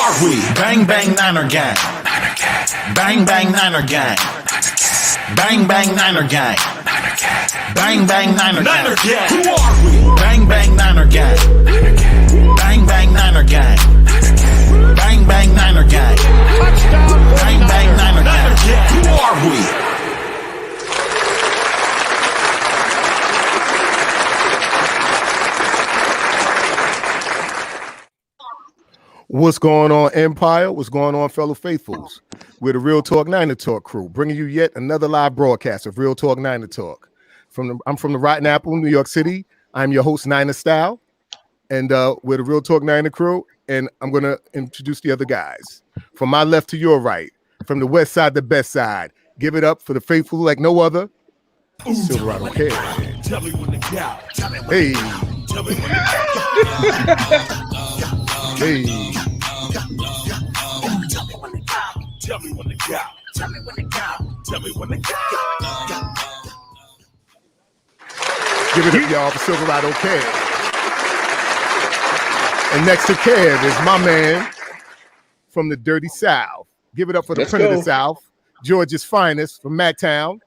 are we? Bang bang Niner gang. Bang bang Niner gang. Bang bang Niner gang. Bang bang Niner gang. Who are we? Bang bang Niner gang. Bang bang Niner gang. Bang bang Niner gang. Bang bang Niner gang. Who are we? What's going on, Empire? What's going on, fellow faithfuls? We're the Real Talk 9ertalk crew, bringing you yet another live broadcast of Real Talk 9ertalk. I'm from the Rotten Apple, New York City. I'm your host, 9er Style, and we're the Real Talk 9er crew, and I'm going to introduce the other guys. From my left to your right, from the west side to best side, give it up for the faithful like no other, Silverado Kid. Hey. Hey. Tell me when to go. Tell me when to go. Tell me when to go. Give it up, y'all, for Silverado Kev. And next to Kev is my man from the dirty South. Give it up for the Prince of the South, Georgia's finest from Mactown.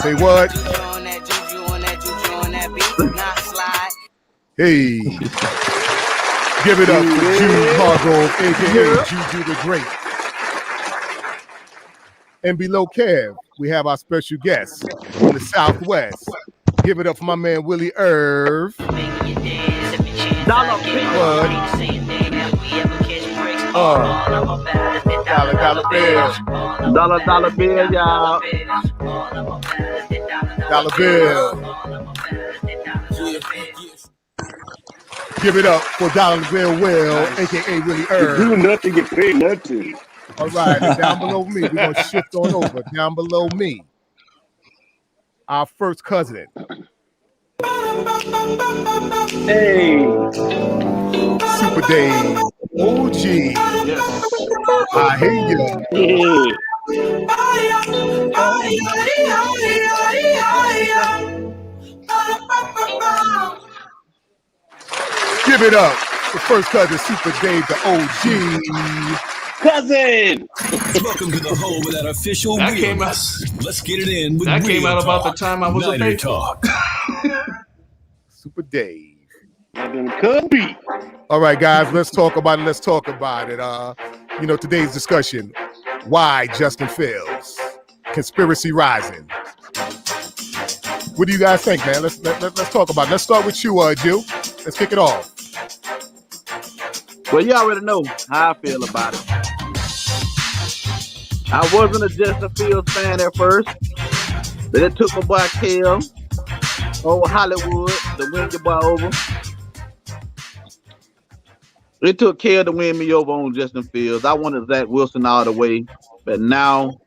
Say what? Hey. Give it up for Jude Hargrove, a.k.a. Juju the Great. And below Kev, we have our special guest from the Southwest. Give it up for my man, Willie Irv. Dollar bill. Dollar bill, y'all. Dollar bill. Give it up for Dollar Bill Will, a.k.a. Willie Irv. Do nothing, get paid nothing. All right, and down below me, we're going to shift on over. Down below me, our first cousin. Hey. Super Dave. OG. Yes. I hear you. Give it up. The first cousin, Super Dave, the OG. Cousin. Welcome to the home of that official realness. Let's get it in with That came out about the time I was a baby. Talk. Super Dave. Could be. All right, guys, let's talk about it. Today's discussion, why Justin Fields? Conspiracy rising. What do you guys think, man? Let's talk about it. Let's start with you, Jew. Let's kick it off. Well, you already know how I feel about it. I wasn't a Justin Fields fan at first, but it took my boy Kel over Hollywood to win your boy over. It took Kel to win me over on Justin Fields. I wanted Zach Wilson all the way, but now,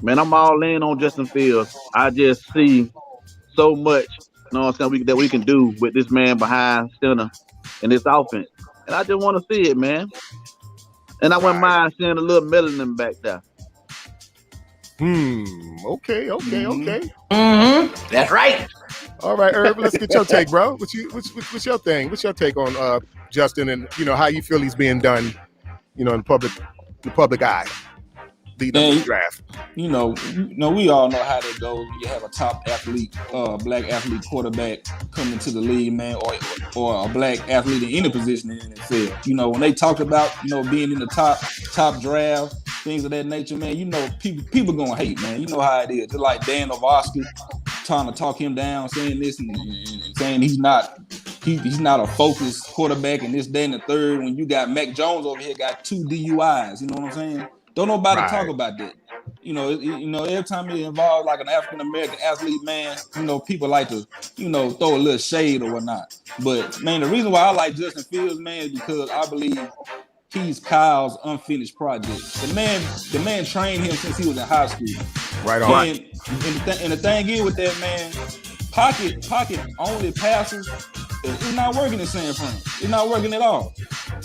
man, I'm all in on Justin Fields. I just see so much, that we can do with this man behind center in this offense. And I just want to see it, man. And I wouldn't mind seeing a little melanin back there. Okay. Mm-hmm. That's right. All right, Herb, let's get your take, bro. What's your thing? What's your take on Justin and how you feel he's being done, in the public eye? The draft. We all know how that goes. You have a top athlete, black athlete quarterback coming to the league, man, or a black athlete in any position in the NFL. When they talk about, being in the top draft, things of that nature, man, people gonna hate, man. You know how it is. Just like Dan Orlovsky trying to talk him down, saying this and saying he's not a focused quarterback and this, that, and the third. When you got Mac Jones over here, got 2 DUIs. You know what I'm saying? Don't nobody talk about that. Every time it involves like an African American athlete, man, people like to, throw a little shade or whatnot. But man, the reason why I like Justin Fields, man, is because I believe he's Kyle's unfinished project. The man trained him since he was in high school. Right on. And the thing is with that, man, pocket only passes. It's not working in San Fran. It's not working at all.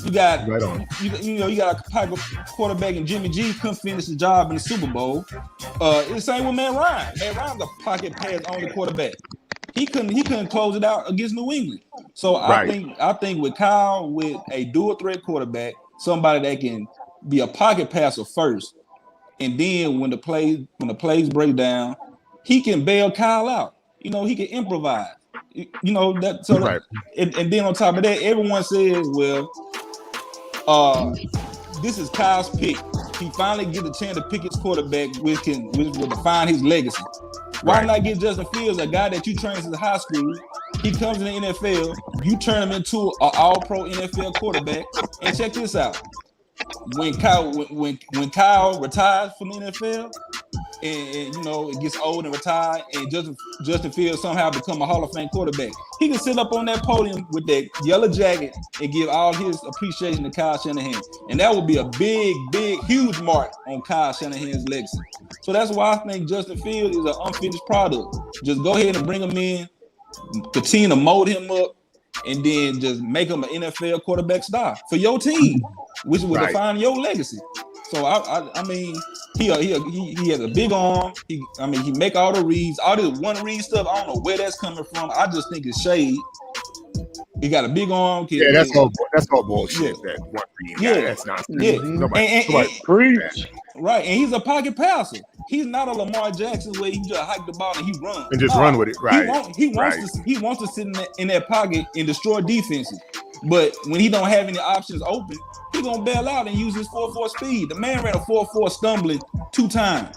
You got right on. You got a pocket quarterback in Jimmy G couldn't finish the job in the Super Bowl. It's the same with Matt Ryan. Matt Ryan's a pocket pass only quarterback. he couldn't close it out against New England. So I think with Kyle, with a dual threat quarterback, somebody that can be a pocket passer first, and then when the plays break down, he can bail Kyle out. You know, he can improvise. You know that. So and then on top of that, everyone says, well, this is Kyle's pick. He finally get a chance to pick his quarterback, which will define his legacy. Why not get Justin Fields, a guy that you trained since high school? He comes in the NFL, you turn him into an all-pro NFL quarterback. And check this out. When Kyle retires from the NFL, and you know, it gets old and retired, and Justin Fields somehow become a Hall of Fame quarterback, he can sit up on that podium with that yellow jacket and give all his appreciation to Kyle Shanahan. And that would be a big, huge mark on Kyle Shanahan's legacy. So that's why I think Justin Fields is an unfinished product. Just go ahead and bring him in, continue to mold him up, and then just make him an NFL quarterback star for your team, which will define your legacy. So I mean, he has a big arm. He make all the reads. All this one read stuff, I don't know where that's coming from. I just think it's shade. He got a big arm. That's all bullshit. That one read. Yeah, that's not. Yeah, nobody preach. Right, and he's a pocket passer. He's not a Lamar Jackson where he just hike the ball and he runs and just run with it. Right. He wants to sit in that pocket and destroy defenses. But when he don't have any options open, he gonna bail out and use his 4.4 speed. The man ran a 4.4 stumbling 2 times.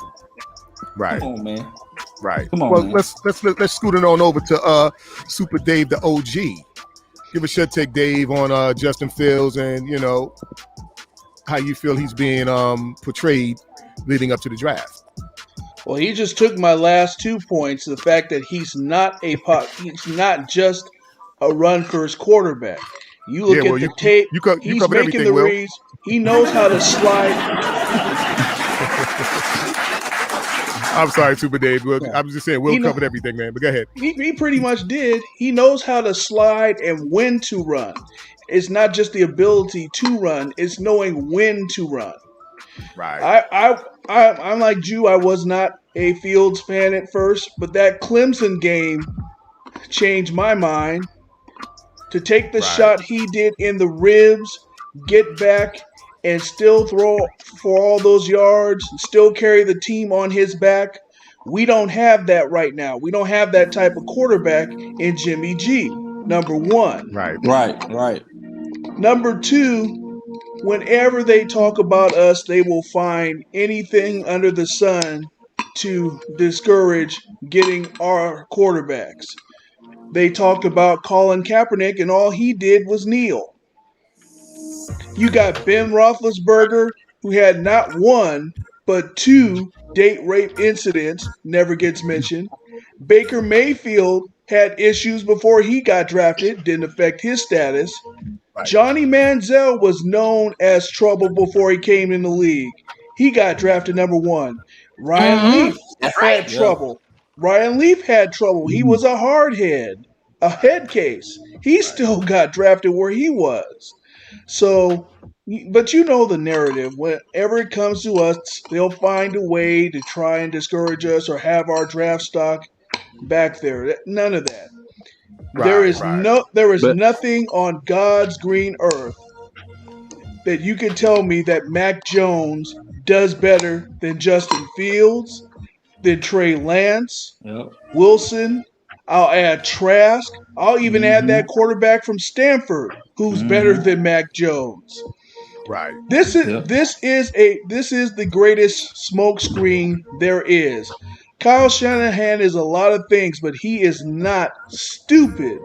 Right. Come on, man. Right. Come on. Well, man. let's scoot it on over to Super Dave, the OG. Give us your take, Dave, on Justin Fields, and you know how you feel he's being portrayed leading up to the draft. Well, he just took my last 2 points. The fact that he's not just a run first quarterback. You look at the tape. He's making the reads. He knows how to slide. I'm sorry, Super Dave. I was just saying, Will covered everything, man. But go ahead. He pretty much did. He knows how to slide and when to run. It's not just the ability to run; it's knowing when to run. Right. I'm like you. I was not a Fields fan at first, but that Clemson game changed my mind. To take the shot he did in the ribs, get back, and still throw for all those yards, still carry the team on his back. We don't have that right now. We don't have that type of quarterback in Jimmy G, number one. Right. Number two, whenever they talk about us, they will find anything under the sun to discourage getting our quarterbacks. They talked about Colin Kaepernick, and all he did was kneel. You got Ben Roethlisberger, who had not one, but 2 date rape incidents, never gets mentioned. Baker Mayfield had issues before he got drafted, didn't affect his status. Johnny Manziel was known as trouble before he came in the league. He got drafted number 1. Ryan Leaf had trouble. Ryan Leaf had trouble. He was a hard head, a head case. He still got drafted where he was. So, but you know the narrative. Whenever it comes to us, they'll find a way to try and discourage us or have our draft stock back there. None of that. There is nothing on God's green earth that you can tell me that Mac Jones does better than Justin Fields, than Trey Lance, Wilson. I'll add Trask. I'll even add that quarterback from Stanford, who's better than Mac Jones. Right. This is the greatest smokescreen there is. Kyle Shanahan is a lot of things, but he is not stupid.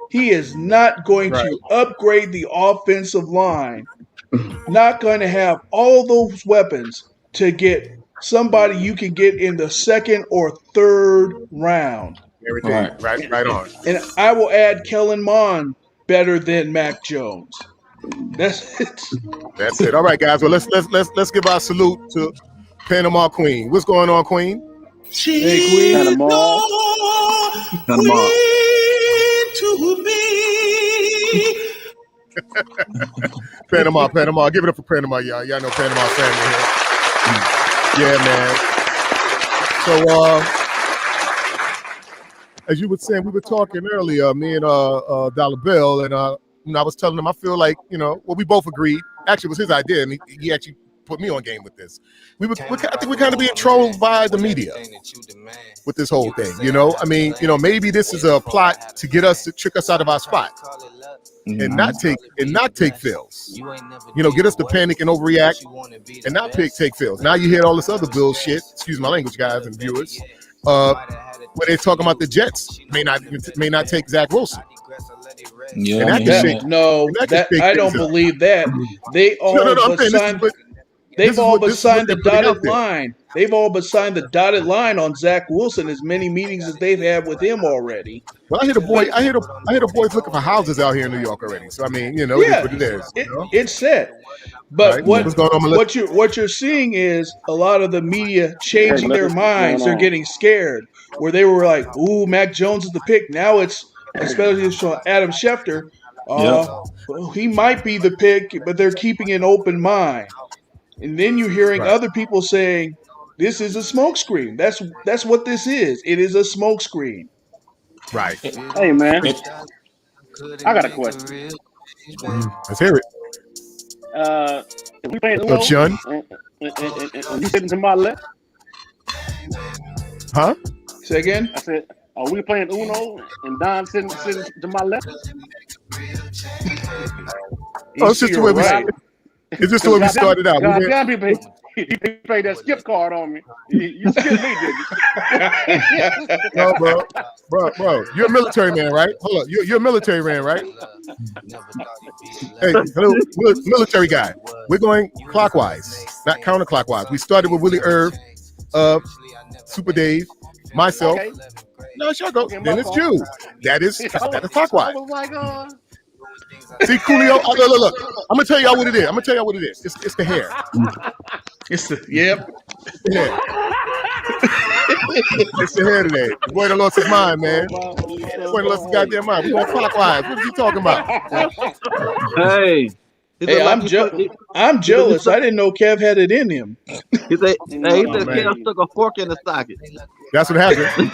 He is not going to upgrade the offensive line. Not going to have all those weapons to get somebody you can get in the 2nd or 3rd round. Everything right on. And I will add Kellen Mond better than Mac Jones. That's it. That's it. All right, guys. Well, let's give our salute to Panama Queen. What's going on, Queen? Hey, Queen. Panama. To be. Panama. Give it up for Panama, y'all. Y'all know Panama family here. Yeah, man. So, as you were saying, we were talking earlier, me and Dollar Bill, and I was telling him I feel like, we both agreed. Actually, it was his idea, and he actually put me on game with this. I think we're kind of being trolled by the media with this whole thing. I mean, maybe this is a plot to get us to trick us out of our spot and not take fills. Get us to panic and overreact and not take fills. Now you hear all this other bullshit. Excuse my language, guys and viewers. Where they're talking about the Jets may not take Zach Wilson. Yeah, I don't believe that. They all They've all but signed the dotted line. They've all but signed the dotted line on Zach Wilson. As many meetings as they've had with him already. Well, I hear the boys looking for houses out here in New York already. So I mean, it's what it is. It's set. But right. what you're seeing is a lot of the media changing their minds. They're getting scared. Where they were like, "Ooh, Mac Jones is the pick." Now it's, especially from Adam Schefter, he might be the pick, but they're keeping an open mind. And then you're hearing other people saying, "This is a smokescreen." That's what this is. It is a smokescreen. Right. Hey man, I got a question. Let's hear it. If we playing Uno, Sean? And you sitting to my left? Huh? Say again? I said, are we playing Uno and Don sitting to my left? It's just the way we started. It's just the way we started out. He played that skip card on me. You skipped me, did you? No, bro. You're a military man, right? Hold up. You're a military man, right? Hey, hello, military guy. We're going clockwise, not counterclockwise. We started with Willie Irv, Super Dave, myself. Okay. No, sure go. Then it's you. That is clockwise. I was like, See, Coolio. Look. I'm gonna tell y'all what it is. It's the hair. It's the hair. It's the hair today. The boy that lost his mind, man. The boy that lost his goddamn mind. We're going clockwise. What is he talking about? Hey, I'm jealous. I didn't know Kev had it in him. He said Kev stuck a fork in the socket. That's what happened.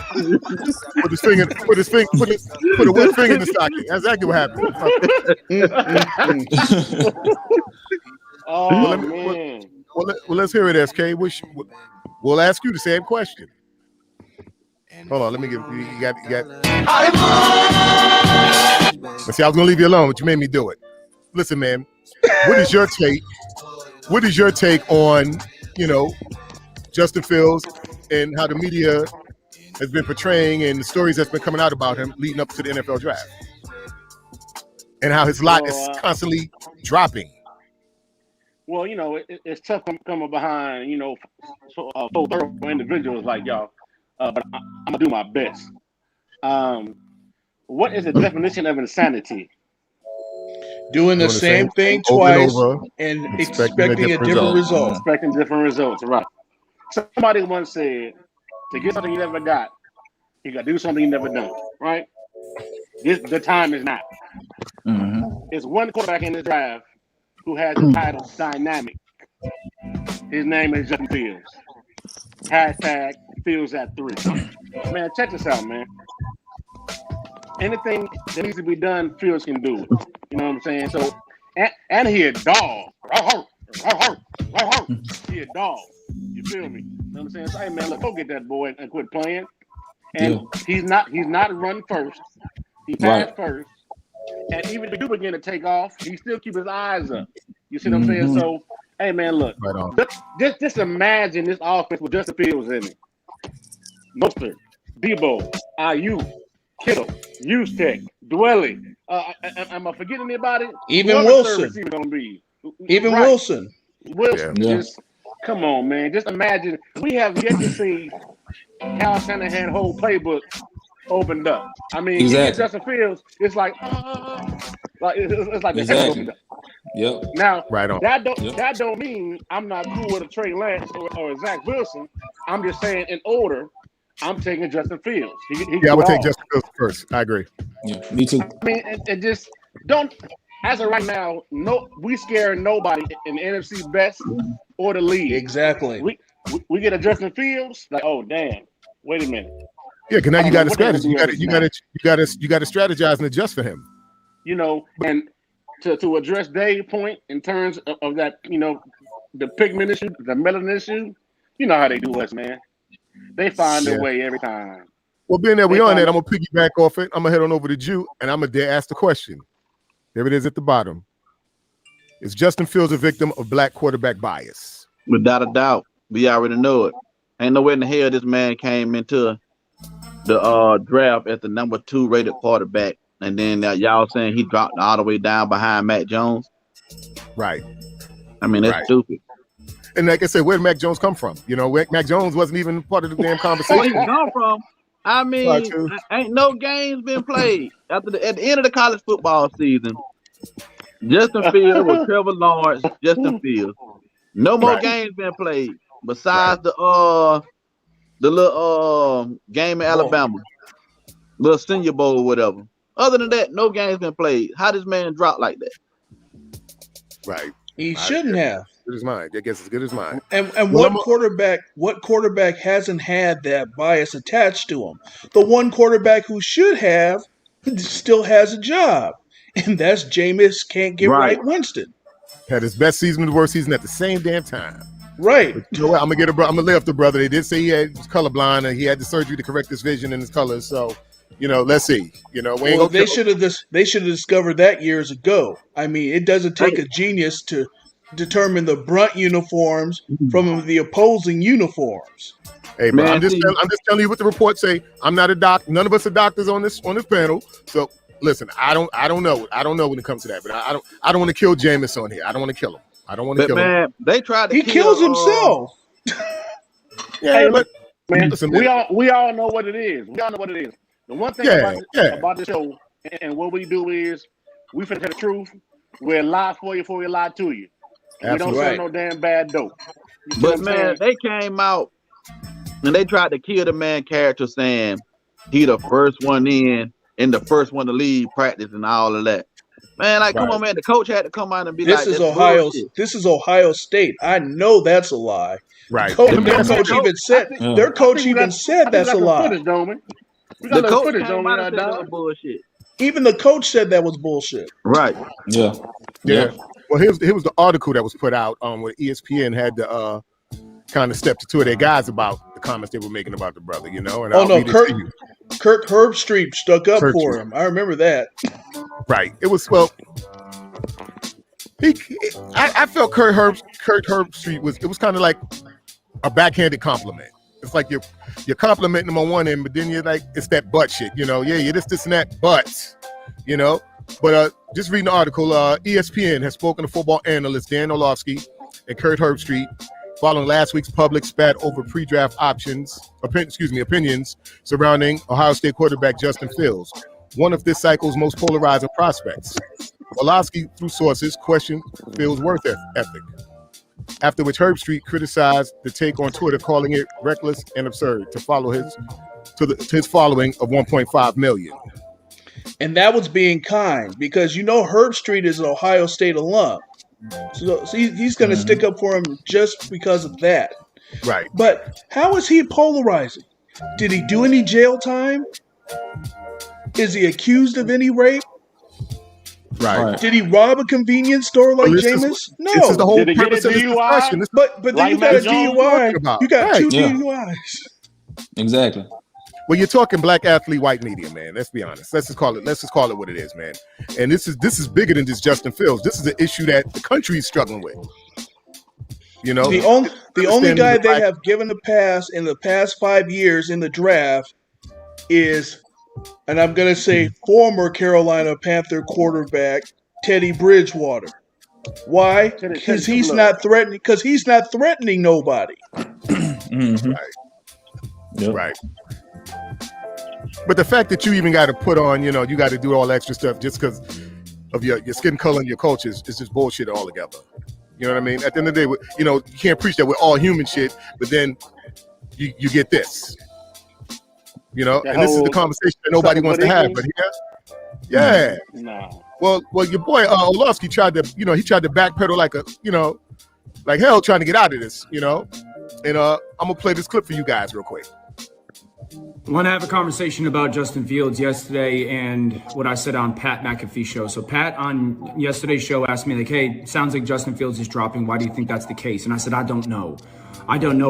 Put a wet finger in the socket. That's exactly what happened. man. Well, let's hear it, SK. We'll ask you the same question. Hold on, let me give you got. Let's see, I was gonna leave you alone, but you made me do it. Listen, man, what is your take? What is your take on, Justin Fields and how the media has been portraying and the stories that's been coming out about him leading up to the NFL draft, and how his lot is constantly dropping? Well, it's tough coming behind, so thorough individuals like y'all, but I'm gonna do my best. What is the definition of insanity? Doing the same thing twice and expecting a different result. Expecting different results, right? Somebody once said, to get something you never got, you got to do something you never done, right? The time is now. Mm-hmm. There's one quarterback in this draft who has the title dynamic. His name is Justin Fields. Hashtag Fields at 3. Man, check this out, man. Anything that needs to be done, Fields can do it. You know what I'm saying? So, and he a dog. He a dog. You feel me? You know what I'm saying? So, hey man, go get that boy and quit playing. And he's not run first. He passed first. And even if he do begin to take off, he still keep his eyes up. You see what I'm saying? So, hey man, look. Just imagine this offense with Justin Fields in it. Mostert, Debo, IU, Kittle, Juszczyk, Dwelly. Am I forgetting anybody? Even Wilson. Gonna be. Even Wilson. Just come on, man. Just imagine. We have yet to see Kyle Shanahan whole playbook opened up. I mean, exactly. Justin Fields, it's like it's like exactly. opened up. Yep. Now, right on. That don't mean I'm not cool with a Trey Lance or a Zach Wilson. I'm just saying in order. I'm taking Justin Fields. I would take Justin Fields first. I agree. Yeah, me too. I mean, it just don't. As of right now, we scare nobody in the NFC best or the league. Exactly. We get a Justin Fields, like, oh damn, wait a minute. Yeah, because now you got to what they're gonna strategize. do as a snap. You got to strategize and adjust for him. You know, and to address Dave's point in terms of that, you know, the pigment issue, the melanin issue, you know how they do us, man. They find a Yeah. way every time. Well, being that They we on find that, a- I'm gonna piggyback off it. I'm gonna head on over to Jew, and I'm gonna ask the question. There it is at the bottom. Is Justin Fields a victim of black quarterback bias? Without a doubt. We already know it. Ain't no way in the hell this man came into the draft as the number 2 rated quarterback, and then y'all saying he dropped all the way down behind Mac Jones. Right. I mean, that's Right. stupid. And like I said, where did Mac Jones come from? You know, Mac Jones wasn't even part of the damn Where conversation. he come from? I mean, ain't no games been played at the end of the college football season. Justin Fields with Trevor Lawrence, Justin Fields. No more games been played besides the little game in Alabama, little Senior Bowl or whatever. Other than that, no games been played. How this man drop like that? Right. He shouldn't have. Good as mine. I guess as good as mine. And Well, what quarterback hasn't had that bias attached to him? The one quarterback who should have still has a job, and that's Jameis can't get right Winston. Had his best season and the worst season at the same damn time. Right. But you know what? I'm gonna lay off the brother. They did say he was colorblind and he had the surgery to correct his vision and his colors. So, you know, let's see. You know, we ain't Well, gonna they should have discovered that years ago. I mean, it doesn't take a genius to determine the brunt uniforms from the opposing uniforms. Hey, but I'm just telling you what the reports say. I'm not a doc. None of us are doctors on this panel. So listen, I don't know. I don't know when it comes to that. But I don't want to kill Jameis on here. I don't want to kill him. I don't want to kill him. They tried to He kills himself. Yeah, hey, but man, listen, we all know what it is. We all know what it is. The one thing about the show and what we do is we finna tell the truth. We'll lie for you before we lie to you. We don't sell no damn bad dope. But man, they came out and they tried to kill the man character, saying he the first one in and the first one to leave practice and all of that. Man, like, come on, man. The coach had to come out and be this is Ohio. This is Ohio State. I know that's a lie. Right. Their coach even said. Their coach even said that's a lie. Footage, don't we? We The got coach footage, came don't out and we, said that dog? was bullshit. Even the coach said that was bullshit. Right. Yeah. Well, here was the article that was put out where ESPN had to kind of step to two of their guys about the comments they were making about the brother, you know. And Kirk Herbstreit stuck up for him. I remember that. Right. It was I felt Kirk Herbstreit was kind of like a backhanded compliment. It's like you're complimenting him on one end, but then you're like, it's that butt shit, you know. Yeah, you're this and that, but you know. But just reading the article, ESPN has spoken to football analyst Dan Orlovsky and Kurt Herbstreit following last week's public spat over pre-draft opinions surrounding Ohio State quarterback Justin Fields, one of this cycle's most polarizing prospects. Orlovsky, through sources, questioned Fields' work ethic, after which Herbstreit criticized the take on Twitter, calling it reckless and absurd to follow his following of 1.5 million. And that was being kind because, you know, Herbstreit is an Ohio State alum. So he's going to stick up for him just because of that. Right. But how is he polarizing? Did he do any jail time? Is he accused of any rape? Right. Did he rob a convenience store like Jameis? No. This is the whole purpose of this discussion. But then you got a DUI. You got two DUIs. Exactly. Well, you're talking black athlete, white media, man. Let's be honest. Let's just call it what it is, man. And this is bigger than just Justin Fields. This is an issue that the country is struggling with. You know, the only guy they have given a pass in the past 5 years in the draft is, and I'm going to say former Carolina Panther quarterback Teddy Bridgewater. Why? Because he's not threatening. Because he's not threatening nobody. Mm-hmm. Right. Yep. Right. But the fact that you even got to put on, you know, you got to do all extra stuff just because of your skin color and your culture is just bullshit altogether. You know what I mean? At the end of the day, you know, you can't preach that we're all human shit, but then you get this. You know, and this is the conversation that nobody wants to have. But yeah. No. Well, your boy Orlovsky tried to backpedal like hell trying to get out of this, you know. And I'm gonna play this clip for you guys real quick. Want to have a conversation about Justin Fields yesterday and what I said on Pat McAfee's show. So Pat on yesterday's show asked me like, hey, sounds like Justin Fields is dropping. Why do you think that's the case? And I said, I don't know,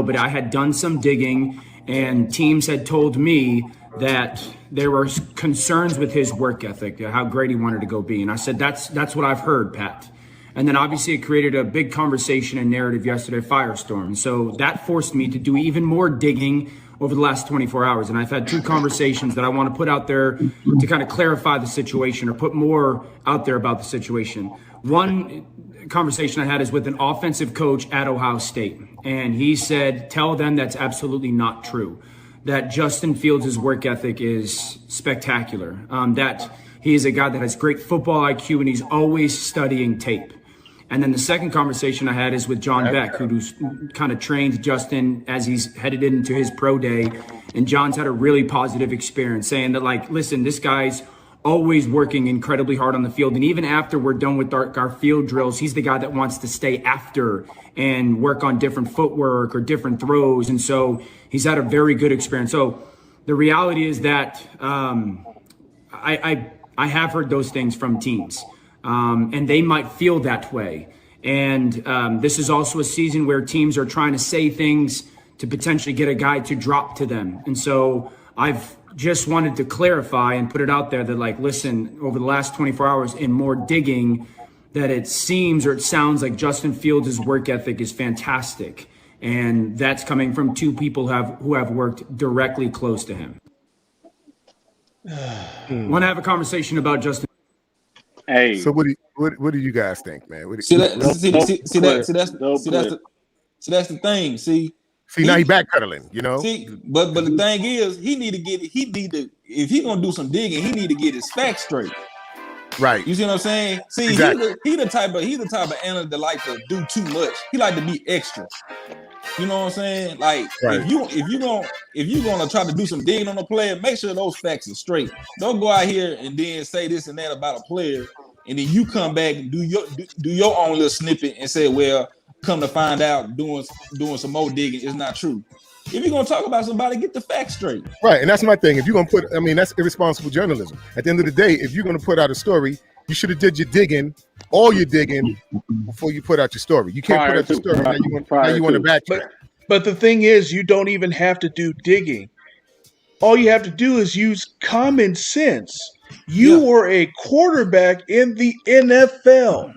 but I had done some digging and teams had told me that there were concerns with his work ethic, how great he wanted to go be. And I said, that's what I've heard, Pat. And then obviously it created a big conversation and narrative yesterday, Firestorm. So that forced me to do even more digging over the last 24 hours. And I've had two conversations that I want to put out there to kind of clarify the situation or put more out there about the situation. One conversation I had is with an offensive coach at Ohio State. And he said, tell them that's absolutely not true, that Justin Fields' work ethic is spectacular, that he is a guy that has great football IQ and he's always studying tape. And then the second conversation I had is with John Beck, who's kind of trained Justin as he's headed into his pro day. And John's had a really positive experience saying that, like, listen, this guy's always working incredibly hard on the field. And even after we're done with our field drills, he's the guy that wants to stay after and work on different footwork or different throws. And so he's had a very good experience. So the reality is that I have heard those things from teams. And they might feel that way. And this is also a season where teams are trying to say things to potentially get a guy to drop to them. And so I've just wanted to clarify and put it out there that, like, listen, over the last 24 hours and more digging, that it seems or it sounds like Justin Fields' work ethic is fantastic. And that's coming from two people who have worked directly close to him. Want to have a conversation about Justin. Hey. So what do you guys think, man? That's the thing. See, now he backpedaling, you know. But the thing is, if he gonna do some digging, he need to get his facts straight. Right. You see what I'm saying? See, exactly. he the type of analyst that like to do too much. He like to be extra. You know what I'm saying? Like, right. if you gonna try to do some digging on a player, make sure those facts are straight. Don't go out here and then say this and that about a player, and then you come back and do your own little snippet and say, well, come to find out, doing some more digging is not true. If you're gonna talk about somebody, get the facts straight. Right, and that's my thing. If you're gonna that's irresponsible journalism. At the end of the day, if you're gonna put out a story, you should have did your digging, all your digging, before you put out your story. You can't put out your story now you want to backtrack. But the thing is, you don't even have to do digging. All you have to do is use common sense. You were a quarterback in the NFL,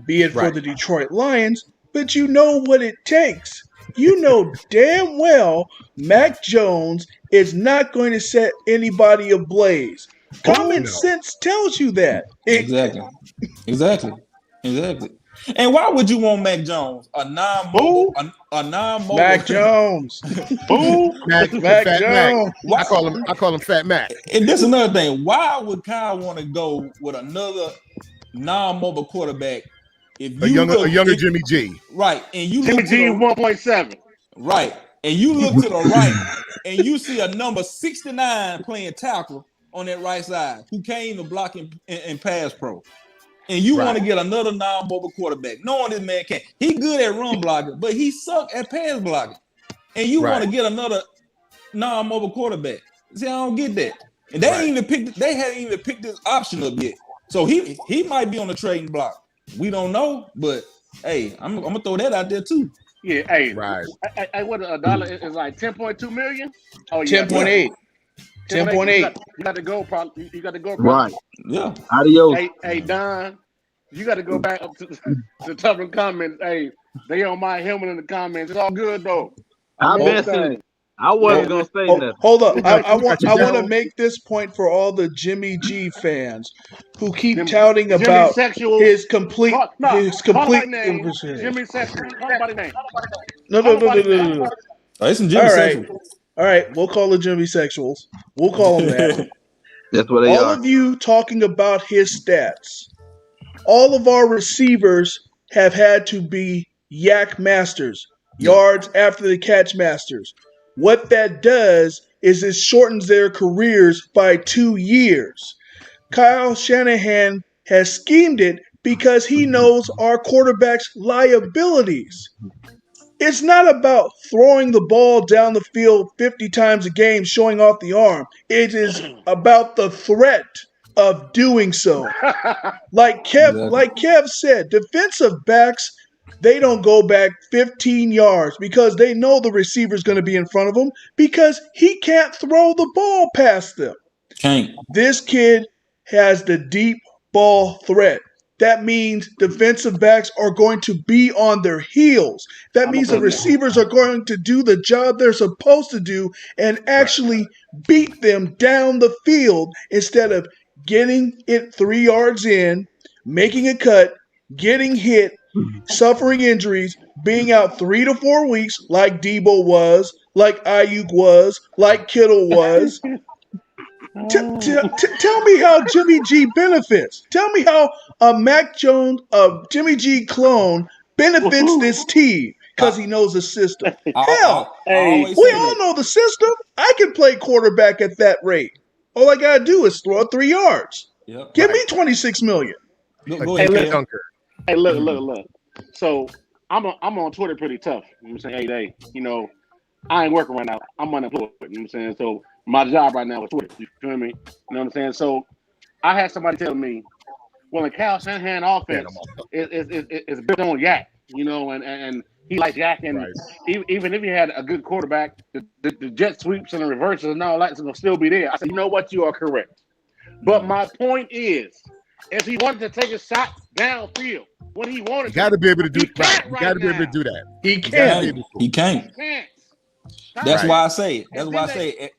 be it for the Detroit Lions, but you know what it takes. You know damn well Mac Jones is not going to set anybody ablaze. Common sense tells you that. Exactly. And why would you want Mac Jones, a non-mobile Mac Jones? Who? Mac Jones. I call him Fat Mac. And this is another thing. Why would Kyle want to go with another non-mobile quarterback? If a younger Jimmy G. Right. And you Jimmy G 1.7. Right. And you look to the right and you see a number 69 playing tackle on that right side who came to block in pass pro. And you want to get another non-mobile quarterback, knowing this man can't. He good at run blocking, but he suck at pass blocking. And you want to get another non-mobile quarterback. See, I don't get that. And they hadn't even picked this option up yet. So he might be on the trading block. We don't know, but hey, I'm gonna throw that out there too. Yeah, hey, hey, what a dollar is like 10.2 million? Oh, yeah, 10.8. 10.8. You got to go. Probably. You got to go. Right. Yeah. Adios. Hey, Don, you got to go back up to the top of the comments. Hey, they on my helmet in the comments. It's all good though. I wasn't gonna say nothing. Hold up. I want to make this point for all the Jimmy G fans who keep touting about his complete Jimmy Sexual. Name. No. It's some Jimmy Sexual. All right, we'll call the Jimmy Sexuals. We'll call them that. That's what they are. All of you talking about his stats. All of our receivers have had to be yak masters, yards after the catch masters. What that does is it shortens their careers by 2 years. Kyle Shanahan has schemed it because he knows our quarterback's liabilities. It's not about throwing the ball down the field 50 times a game, showing off the arm. It is about the threat of doing so. Like Kev said, defensive backs, they don't go back 15 yards because they know the receiver's going to be in front of them because he can't throw the ball past them. Can't. This kid has the deep ball threat. That means defensive backs are going to be on their heels. That means the receivers are going to do the job they're supposed to do and actually beat them down the field instead of getting it 3 yards in, making a cut, getting hit, suffering injuries, being out 3 to 4 weeks like Debo was, like Ayuk was, like Kittle was. Tell me how Jimmy G benefits. Tell me how a Mac Jones, a Jimmy G clone benefits this team because he knows the system. Hell, we all know the system. I can play quarterback at that rate. All I gotta do is throw 3 yards. Yep. Give me $26 million. Go ahead, Hey, look. So I'm on Twitter pretty tough. You know what I'm saying? Hey, you know, I ain't working right now. I'm unemployed. You know what I'm saying? So my job right now is Twitter. You feel me? You know what I'm saying? So I had somebody tell me, well, the Kyle Shanahan offense is built on yak, you know, and he likes yak, and even if he had a good quarterback, the jet sweeps and the reverses and all that will still be there. I said, you know what? You are correct. But my point is, if he wanted to take a shot downfield, when he wanted, you got to be able to do that. You got to be able to do that. He can't. He can't. That's why I say it. That's why I say it.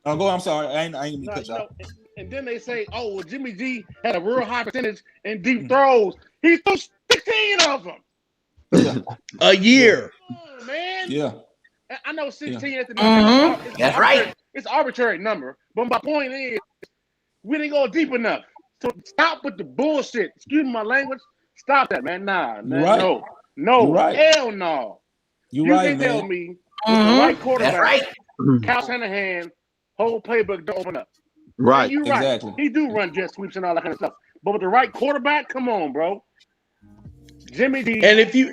Oh, go. I'm sorry. I ain't gonna be cut off. And then they say, "Oh, well, Jimmy G had a real high percentage in deep throws. He threw 16 of them a year." Oh, man. Yeah. I know 16 is the number. That's right. It's an arbitrary number, but my point is, we didn't go deep enough. So stop with the bullshit. Excuse my language. Stop that, man. Nah, man. Right. No. Hell no. You can tell me with the right quarterback, Kyle Shanahan, whole playbook to open up. Right. You're right. Exactly. He do run jet sweeps and all that kind of stuff. But with the right quarterback, come on, bro. Jimmy D. And if you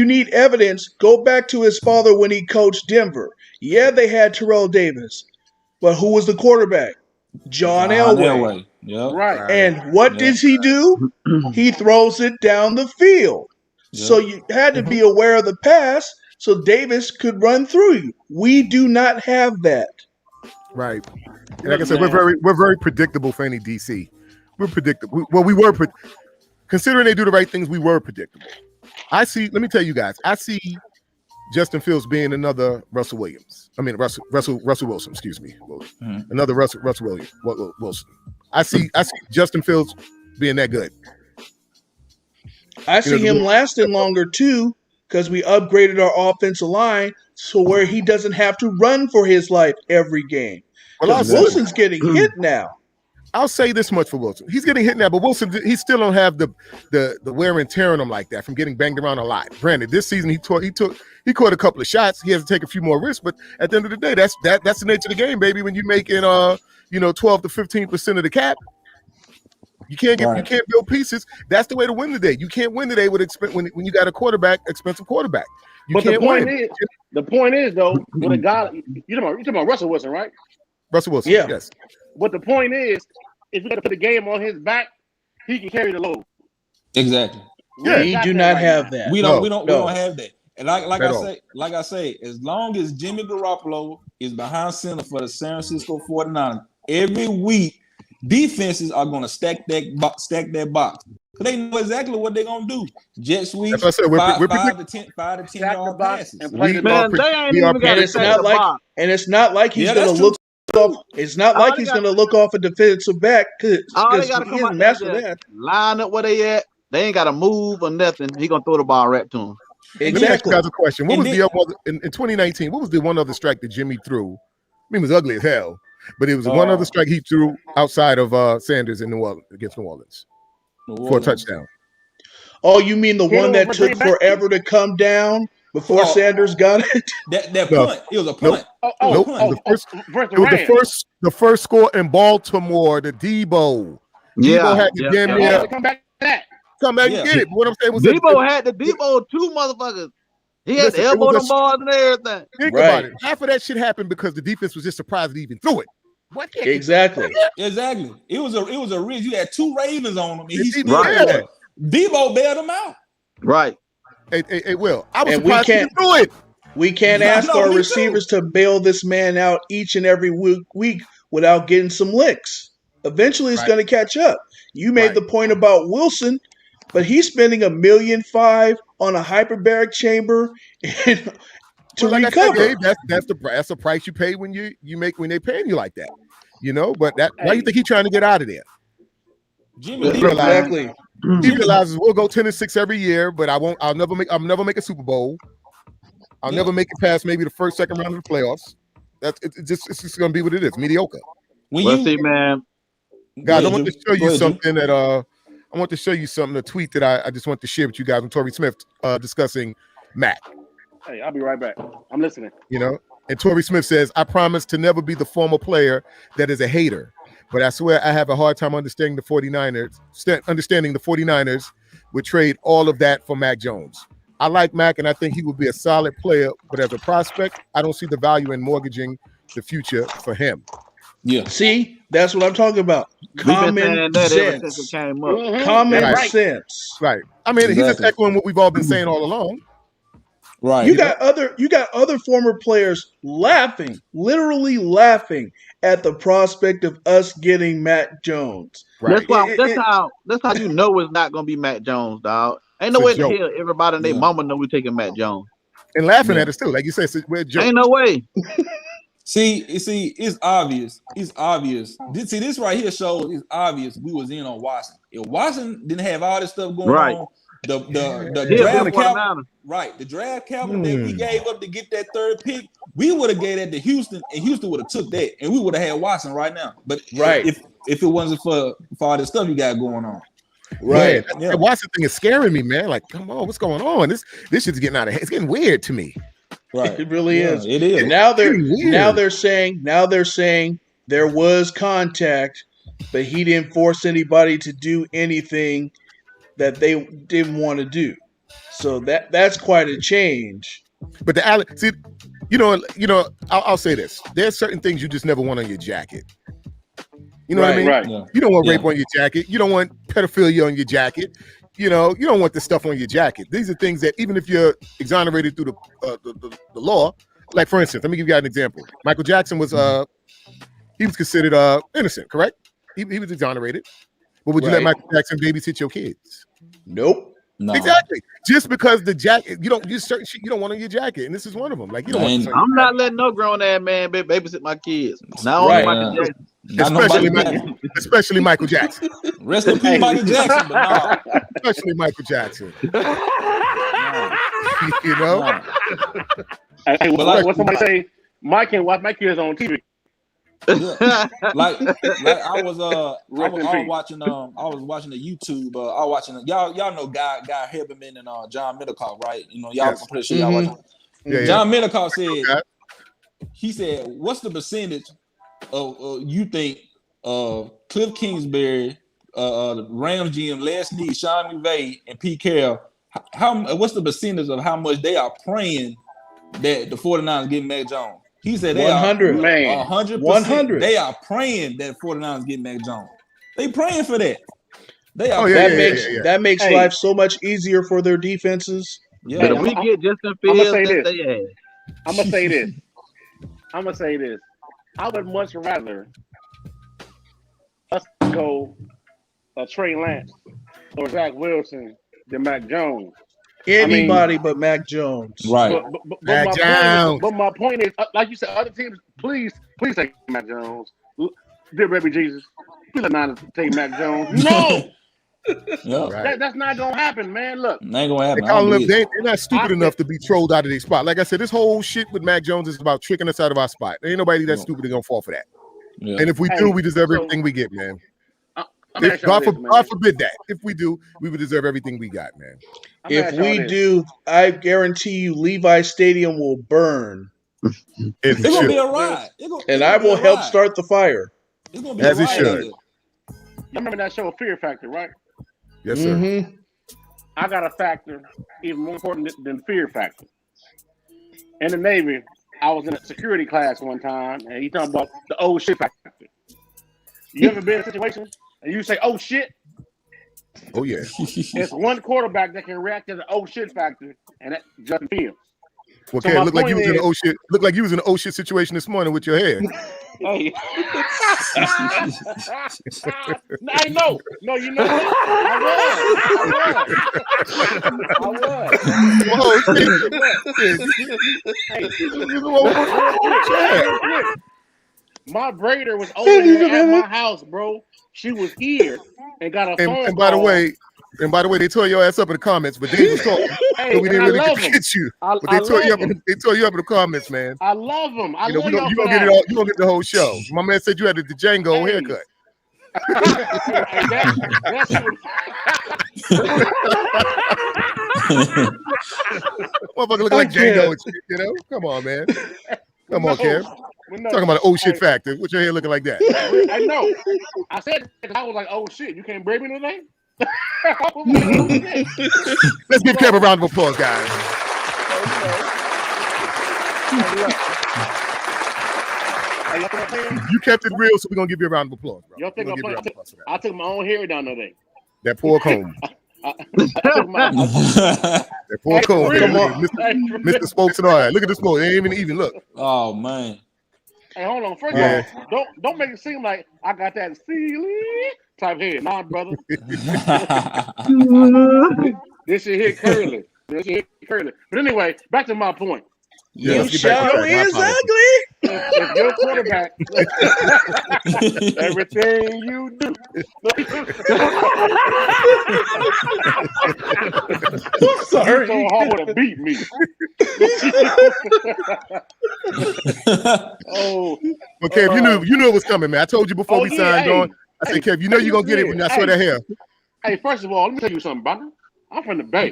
need evidence, go back to his father when he coached Denver. Yeah, they had Terrell Davis, but who was the quarterback? John Elway. Yep. Right. And what does he do? He throws it down the field. Yep. So you had to be aware of the pass so Davis could run through you. We do not have that. Right. And like I said, we're very predictable for any DC. We're predictable. We were considering they do the right things, we were predictable. Let me tell you guys, I see Justin Fields being another Russell Williams. I mean Russell Wilson, excuse me. Another Russell Wilson. I see Justin Fields being that good. I see him lasting longer too, because we upgraded our offensive line so where he doesn't have to run for his life every game. Well, Wilson's getting hit now. I'll say this much for Wilson. He's getting hit now, but Wilson, he still don't have the wear and tear on him like that from getting banged around a lot. Granted, this season he caught a couple of shots. He has to take a few more risks, but at the end of the day, that's the nature of the game, baby. When you're making 12 to 15% of the cap, you can't build pieces. That's the way to win today. You can't win today with when you got a expensive quarterback. The point is though, with a guy you're talking about Russell Wilson, right? Russell Wilson, yeah. Yes. But the point is, if you got to put the game on his back, he can carry the load. Exactly. We do not have that. We don't have that. And like I say, as long as Jimmy Garoppolo is behind center for the San Francisco 49ers, every week defenses are going to stack that box. Because they know exactly what they're going to do. Jet sweep, 5 to 10 yard passes. And it's not like he's going to look off. It's not like he's going to look off a defensive back because he doesn't master that. Line up where they at. They ain't got to move or nothing. He going to throw the ball right to him. Exactly. Let me ask you guys a question. What was the other in 2019? What was the one other strike that Jimmy threw? I mean, it was ugly as hell, but it was one other strike he threw outside of Sanders in against New Orleans for a touchdown. Oh, you mean the one that took forever to come down before Sanders got it? That punt. It was a punt. The first score in Baltimore, the Debo. Debo had the damn near. Come back to that. come back and get it. But what I'm saying was Debo had the Debo 2 motherfuckers. He had to elbow them balls and everything. Think about it. Half of that shit happened because the defense was just surprised he even threw it. What? Exactly. It was a risk. You had 2 Ravens on him, and he still Debo bailed him out. Right. Hey, Will. I was surprised he didn't do it. We can't ask our receivers to bail this man out each and every week without getting some licks. Eventually, it's going to catch up. You made the point about Wilson, but he's spending $1.5 million on a hyperbaric chamber to recover. That's the price you pay when they paying you like that, you know. But why do you think he's trying to get out of there? Jimmy exactly. He realizes we'll go 10-6 every year, but I'll never make a Super Bowl. I'll never make it past maybe the first, second round of the playoffs. It's just going to be what it is, mediocre. See, man. Guys, I want to show you something a tweet that I just want to share with you guys. When Torrey Smith discussing Mac. Hey, I'll be right back. I'm listening. You know, and Torrey Smith says, "I promise to never be the former player that is a hater, but I swear I have a hard time understanding the 49ers would trade all of that for Mac Jones. I like Mac, and I think he would be a solid player, but as a prospect, I don't see the value in mortgaging the future for him." Yeah. See, that's what I'm talking about. Common sense. Common sense. Right. I mean, he's just echoing what we've all been saying all along. Right. You got other former players literally laughing at the prospect of us getting Mac Jones. Right. That's how you know it's not gonna be Mac Jones, dog. Ain't no way to tell everybody and their mama know we're taking Mac Jones. And laughing at us too. Like you said, we're joking. Ain't no way. See, it's obvious. It's obvious. This right here shows it's obvious we was in on Watson. If Watson didn't have all this stuff going on, the draft capital, the draft capital that we gave up to get that 3rd pick, we would have gave that to Houston, and Houston would have took that, and we would have had Watson right now. But if it wasn't for all this stuff you got going on. Right. That Watson thing is scaring me, man. Like, come on, what's going on? This shit's getting out of hand. It's getting weird to me. Right. It really is. It is. And now they're saying there was contact, but he didn't force anybody to do anything that they didn't want to do. So that's quite a change. But I'll say this. There's certain things you just never want on your jacket. You know what I mean? Right. You don't want rape on your jacket. You don't want pedophilia on your jacket. You know, you don't want the stuff on your jacket. These are things that even if you're exonerated through the law, like for instance, let me give you guys an example. Michael Jackson was he was considered innocent, correct? He was exonerated. But would you let Michael Jackson babysit your kids? Nope. No. Exactly. Just because the jacket, certain shit you don't want on your jacket, and this is one of them. Like you don't want. I'm not letting no grown ass man babysit my kids. Now Michael Jackson. Especially Michael Jackson. Rest in peace, Michael Jackson, but no. Especially Michael Jackson. You know. Hey, what somebody say? Mike can't watch my kids on TV. Yeah. like I was watching the YouTube. I was watching y'all know Guy Herberman and John Middlecoff, right? You know, I'm pretty sure y'all watching. Yeah, John Middlecoff said what's the percentage of you think Cliff Kingsbury, the Rams GM Les Snead, Sean McVay, and Pete Carroll, what's the percentage of how much they are praying that the 49ers get Mac Jones? He said 100. 100%. They are praying that 49ers get Mac Jones. They praying for that. They are. That makes life so much easier for their defenses. Yeah. But if we get Justin Fields, I'm gonna say this. I would much rather us go Trey Lance or Zach Wilson than Mac Jones. Anybody but Mac Jones. Right. But my point is, like you said, other teams, please take Mac Jones. Dear baby Jesus, please let Niners take Mac Jones. No. That's not gonna happen, man. Look, ain't gonna happen. They're not stupid enough to be trolled out of their spot. Like I said, this whole shit with Mac Jones is about tricking us out of our spot. There ain't nobody that stupid gonna fall for that. Yeah. And if we do, we deserve everything we get, man. God forbid that. If we do, we would deserve everything we got, man. If we do, I guarantee you Levi Stadium will burn. It's gonna be a ride. And I will help start the fire. It's gonna be as a it ride. should. You remember that show Fear Factor, right? Yes, sir. Mm-hmm. I got a factor even more important than fear factor. In the Navy, I was in a security class one time, and he talking about the old shit factor. You ever been in a situation and you say, "Oh shit"? Oh yeah. It's one quarterback that can react to the "oh shit" factor, and that's Justin Fields. Well, So Kev, my look like you point was in an is- oh shit. Look like you was in an oh shit situation this morning with your hair. Hey. I know. No, you know what? I was. Oh shit. Hey, real quick. My braider was over here at my house, bro. She was here and got a phone And by the call. way, they tore your ass up in the comments, but they was talking, Hey, so we didn't and I really love get to 'em. get you. I But they tore you up. love 'em. They tore you up in the comments, man. I love them. I You know, love y'all you for gonna get that. it all. You gonna get the whole show. My man said you had the Django Hey. haircut. Hey, that shit was... Motherfucker look like Django and shit, you know? Come on, man. Come on, Kev. No. Talking about an oh shit factor. What's your hair looking like that? I know. I said that I was like, oh shit, you can't braid me today? I was like, oh shit. Let's give Kev a round of applause, guys. You kept it real, so we're gonna give you a round of applause, bro. Y'all think We're gonna give you a round of applause for I took my own hair down today. that poor comb. I took my That poor comb. real. Come on, Mr. Spokes and all that. Look at the smoke. It ain't even look. Oh man. Hey, hold on. First Yeah. of all, don't make it seem like I got that silly type hair. Nah, brother. This shit hit curly. But anyway, back to my point. Yeah, You let's get back to show track. My is apologies. ugly. If your quarterback, everything you do. Sorry. So hard to beat me. Oh, But Kev, you knew it was coming, man. I told you before we signed on. I said, Kev, you know you're gonna get it when I saw that hair. Hey, first of all, let me tell you something, brother. I'm from the Bay.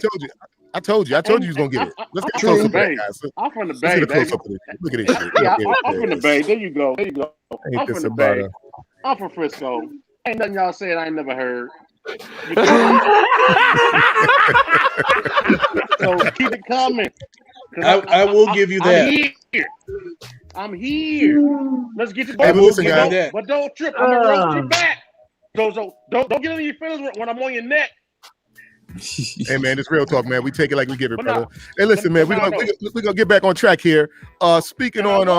I told you you was gonna get it. Let's get I'm close from up the to that, Bay. guys. I'm from the Let's Bay, get a close baby. up to this. Look at this shit. Yeah, Look I'm from the Bay. There you go. Ain't I'm this from the about Bay. a- I'm from Frisco. Ain't nothing y'all said I ain't never heard. So keep it coming. I will give you that. I'm here. Let's get to Hey, both. but listen, guys. But don't trip. I'm gonna roast you back. So don't get on your feelings when I'm on your neck. Hey man, it's real talk, man. We take it like we give it, But brother. no, Hey, listen, man, but we're gonna get back on track here. Speaking on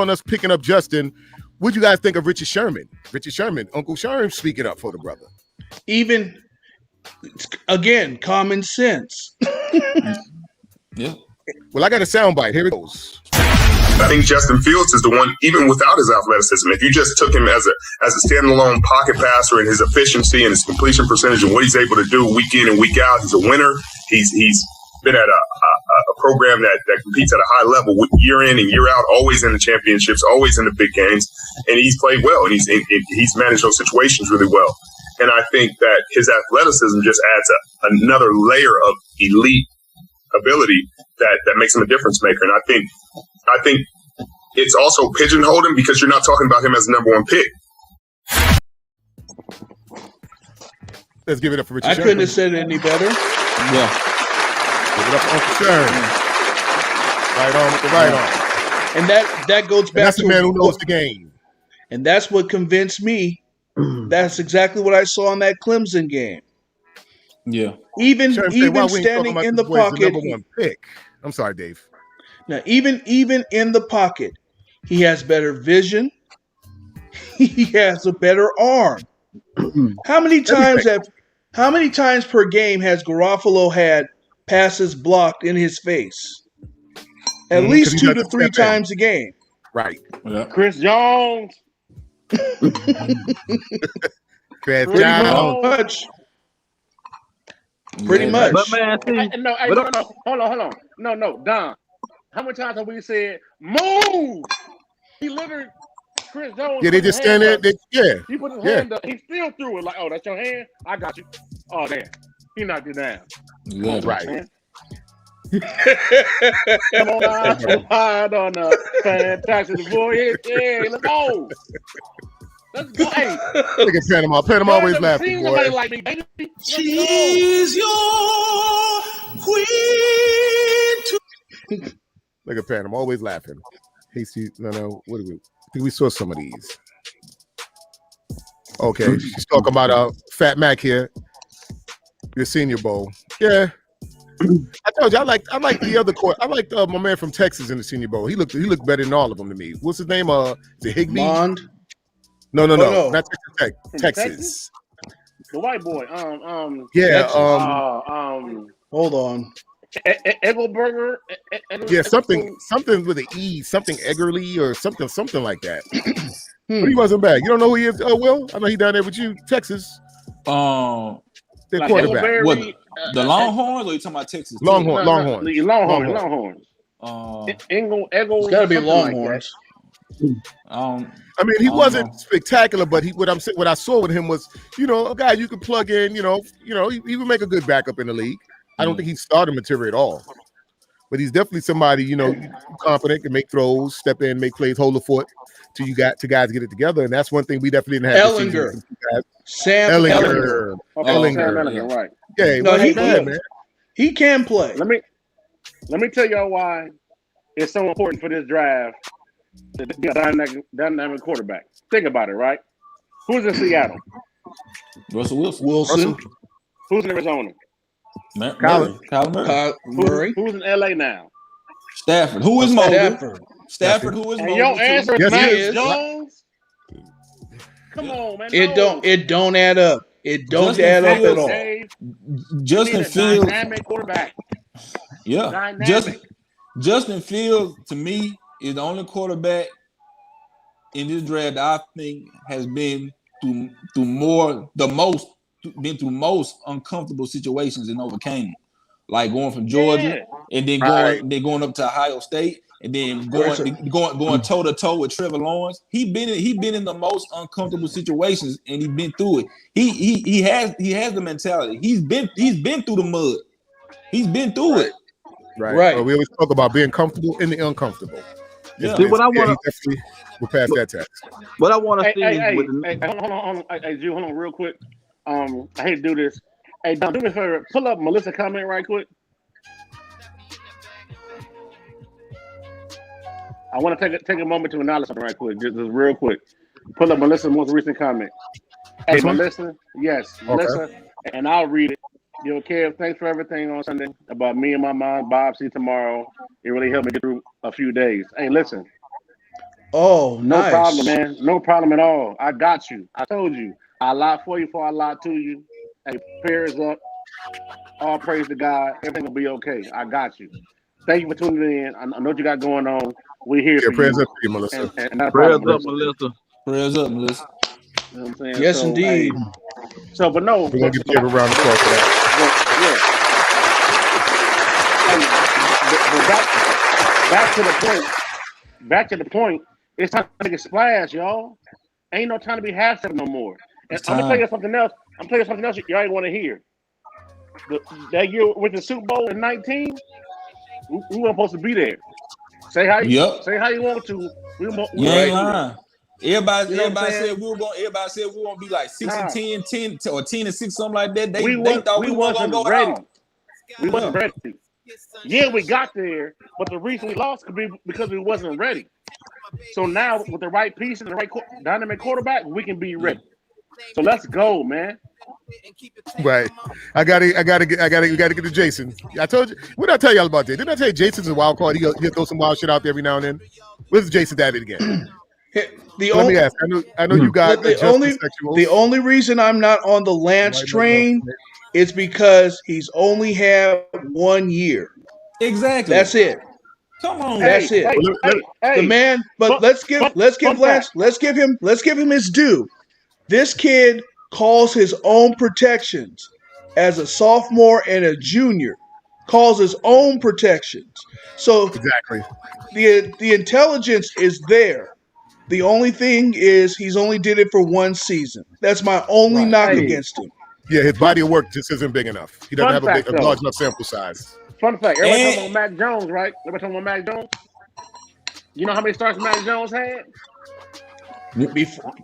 us picking up Justin, what do you guys think of Richard Sherman? Richard Sherman, Uncle Sherman speaking up for the brother. Even again, common sense. Yeah. Well, I got a soundbite. Here it goes. I think Justin Fields is the one, even without his athleticism. If you just took him as a standalone pocket passer and his efficiency and his completion percentage and what he's able to do week in and week out, he's a winner. He's been at a program that competes at a high level year in and year out, always in the championships, always in the big games, and he's played well and he's managed those situations really well. And I think that his athleticism just adds another layer of elite ability that makes him a difference maker. And I think it's also pigeonholed him because you're not talking about him as the number one pick. Let's give it up for Richard I Sherman. couldn't have said it any better. Yeah. Give it up for Uncle Sherman. Right on with the right arm. And that goes And back that's to the man who knows the game. And that's what convinced me. That's exactly what I saw in that Clemson game. Yeah. Sherman said, "Why we ain't talking Standing about in this the boy as pocket. number one pick." I'm sorry, Dave. Now, even in the pocket, he has better vision. He has a better arm. How many times per game has Garofalo had passes blocked in his face? At least 2 to 3 times a game. Right. Yeah. Chris Jones. Chris Pretty Jones. much. Pretty much. But man, see, No, hold on. No, Don. How many times have we said move? He literally, Chris Jones. Yeah, they just stand there. He put his hand up. He still threw it like, oh, that's your hand? I got you. Oh, damn. He knocked it down. Yeah. Right. Man. Come on, hard on fantastic voyage. Yeah, let's go. Let's go. Hey, Look at Panama. Panama y'all always never laughing, seen boy. nobody like me, baby. Let's go. She's your queen. Look at Panama always laughing. Hasty, no. What do we? I think we saw some of these. Okay, she's talking about Fat Mac here. Your Senior Bowl. Yeah. I told you I like the other court. I like my man from Texas in the Senior Bowl. He looked better than all of them to me. What's his name? Is it Higbee? Mond. No, no. not Texas Tech. From Texas. The white boy. Yeah. Texas. Hold on. Eggelberger. Yeah, something with an E, something Eggerly or something like that. But he wasn't bad. You don't know who he is? Oh, Will? I know he down there with you, Texas. Like Quarterback. What, the Longhorns, or you talking about Texas? Longhorns. Longhorns. It's got to be Longhorns. I mean, he wasn't spectacular, but what I saw with him was, a guy you could plug in. He would make a good backup in the league. I don't think he's starting material at all, but he's definitely somebody confident, can make throws, step in, make plays, hold the foot till guys get it together. And that's one thing we definitely didn't have. Ellinger. Sam Ellinger. Ellinger, right? Yeah, man. He can play. Let me tell y'all why it's so important for this draft to be a dynamic quarterback. Think about it, right? Who's in Seattle? Russell Wilson. Who's in Arizona? Kyler Murray. Who's in LA now? Stafford. Who is Mobile? Stafford. Who is and Mobile? your answer is Mac Jones? Come on, man. It don't add up. It don't add up at all. Justin Fields. Dynamic quarterback. Yeah. Dynamic. Justin Fields, to me, is the only quarterback in this draft that I think has been through most uncomfortable situations and overcame it. Like going from Georgia and then going up to Ohio State and then going toe to toe with Trevor Lawrence. He been in the most uncomfortable situations and he's been through it. He has the mentality. He's been through the mud. He's been through it. Right. We always talk about being comfortable in the uncomfortable. Yeah. See, what I want to we'll pass that test. What I want to see hold on. Hey, Drew, hold on real quick. I hate to do this. Hey, Don, do me a favor. Pull up Melissa comment right quick. I want to take a moment to acknowledge something right quick, just real quick. Pull up Melissa's most recent comment. Hey, Melissa. Yes, Melissa. And I'll read it. Yo, Kev, thanks for everything on Sunday about me and my mom, Bob, see tomorrow. It really helped me get through a few days. Hey, listen. Oh, no nice. problem, man. No problem at all. I got you. I told you. I lied for you before I lied to you. Hey, prayers up. All praise to God. Everything will be okay. I got you. Thank you for tuning in. I know what you got going on. We're here for prayers you. up for you, Melissa. Prayers up, Melissa. Prayers up, Melissa. You know what I'm saying? Yes, so, indeed. Hey, so, but no. We're going to give you a round of applause for that. But back to the point. It's time to make a splash, y'all. Ain't no time to be half stepping no more. And I'm gonna tell you something else. Y'all ain't want to hear. That year with the Super Bowl in 19, we weren't supposed to be there. Say how you want to. We ain't lying. Everybody said we were going to be like 6-10 or 10-6, something like that. They thought we wasn't going to go ready. out. We wasn't ready. Yeah, we got there, but the reason we lost could be because we wasn't ready. So now with the right piece and the right dynamic quarterback, we can be ready. So let's go, man. Right. I gotta get to Jason. I told you. What did I tell y'all about that? Didn't I tell you Jason's a wild card? He'll throw some wild shit out there every now and then. Where's Jason David again? Let me ask. I know you got the only reason I'm not on the Lance train is because he's only had 1 year. Exactly. That's it. Come on. That's it. The man, but let's give Lance, let's give him his due. This kid calls his own protections as a sophomore and a junior. Calls his own protections. So exactly. The intelligence is there. The only thing is he's only did it for 1 season. That's my only knock against him. Yeah, his body of work just isn't big enough. He doesn't have a large enough sample size. Fun fact, everybody talking about Mac Jones, right? Everybody talking about Mac Jones? You know how many starts Mac Jones had?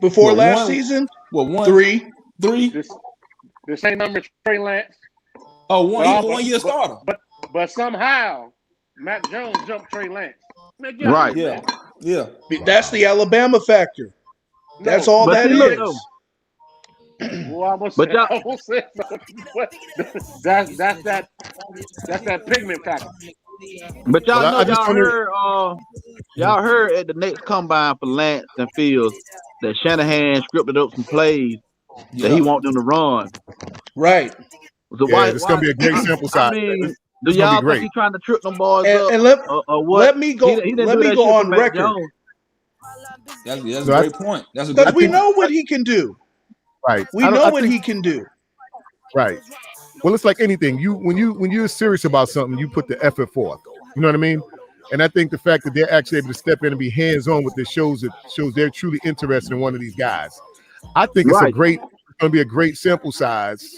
Before last one? season, What, one? three. The same number as Trey Lance. Oh, one. He was a 1 year starter. But somehow Mac Jones jumped Trey Lance. Man, get Right. out of Yeah. That's the Alabama factor. That's No, all but that see, is. look, though. Well, I almost But said something. That's that pigment factor. But y'all Well, know I just y'all heard at the next combine for Lance and Fields that Shanahan scripted up some plays that he want them to run. Right. So yeah, why it's going to be a great sample size. I mean, It's do going to y'all be think great. he's trying to trip them boys up And or what? let me go. He didn't Let do me that go shit for on Mac record Jones. That's a great point. That's a because great we point. know what he can do. Right. We know what he can do. Right. Well, it's like anything. When you're serious about something, you put the effort forth. You know what I mean? And I think the fact that they're actually able to step in and be hands-on with this shows they're truly interested in one of these guys. I think it's going to be a great sample size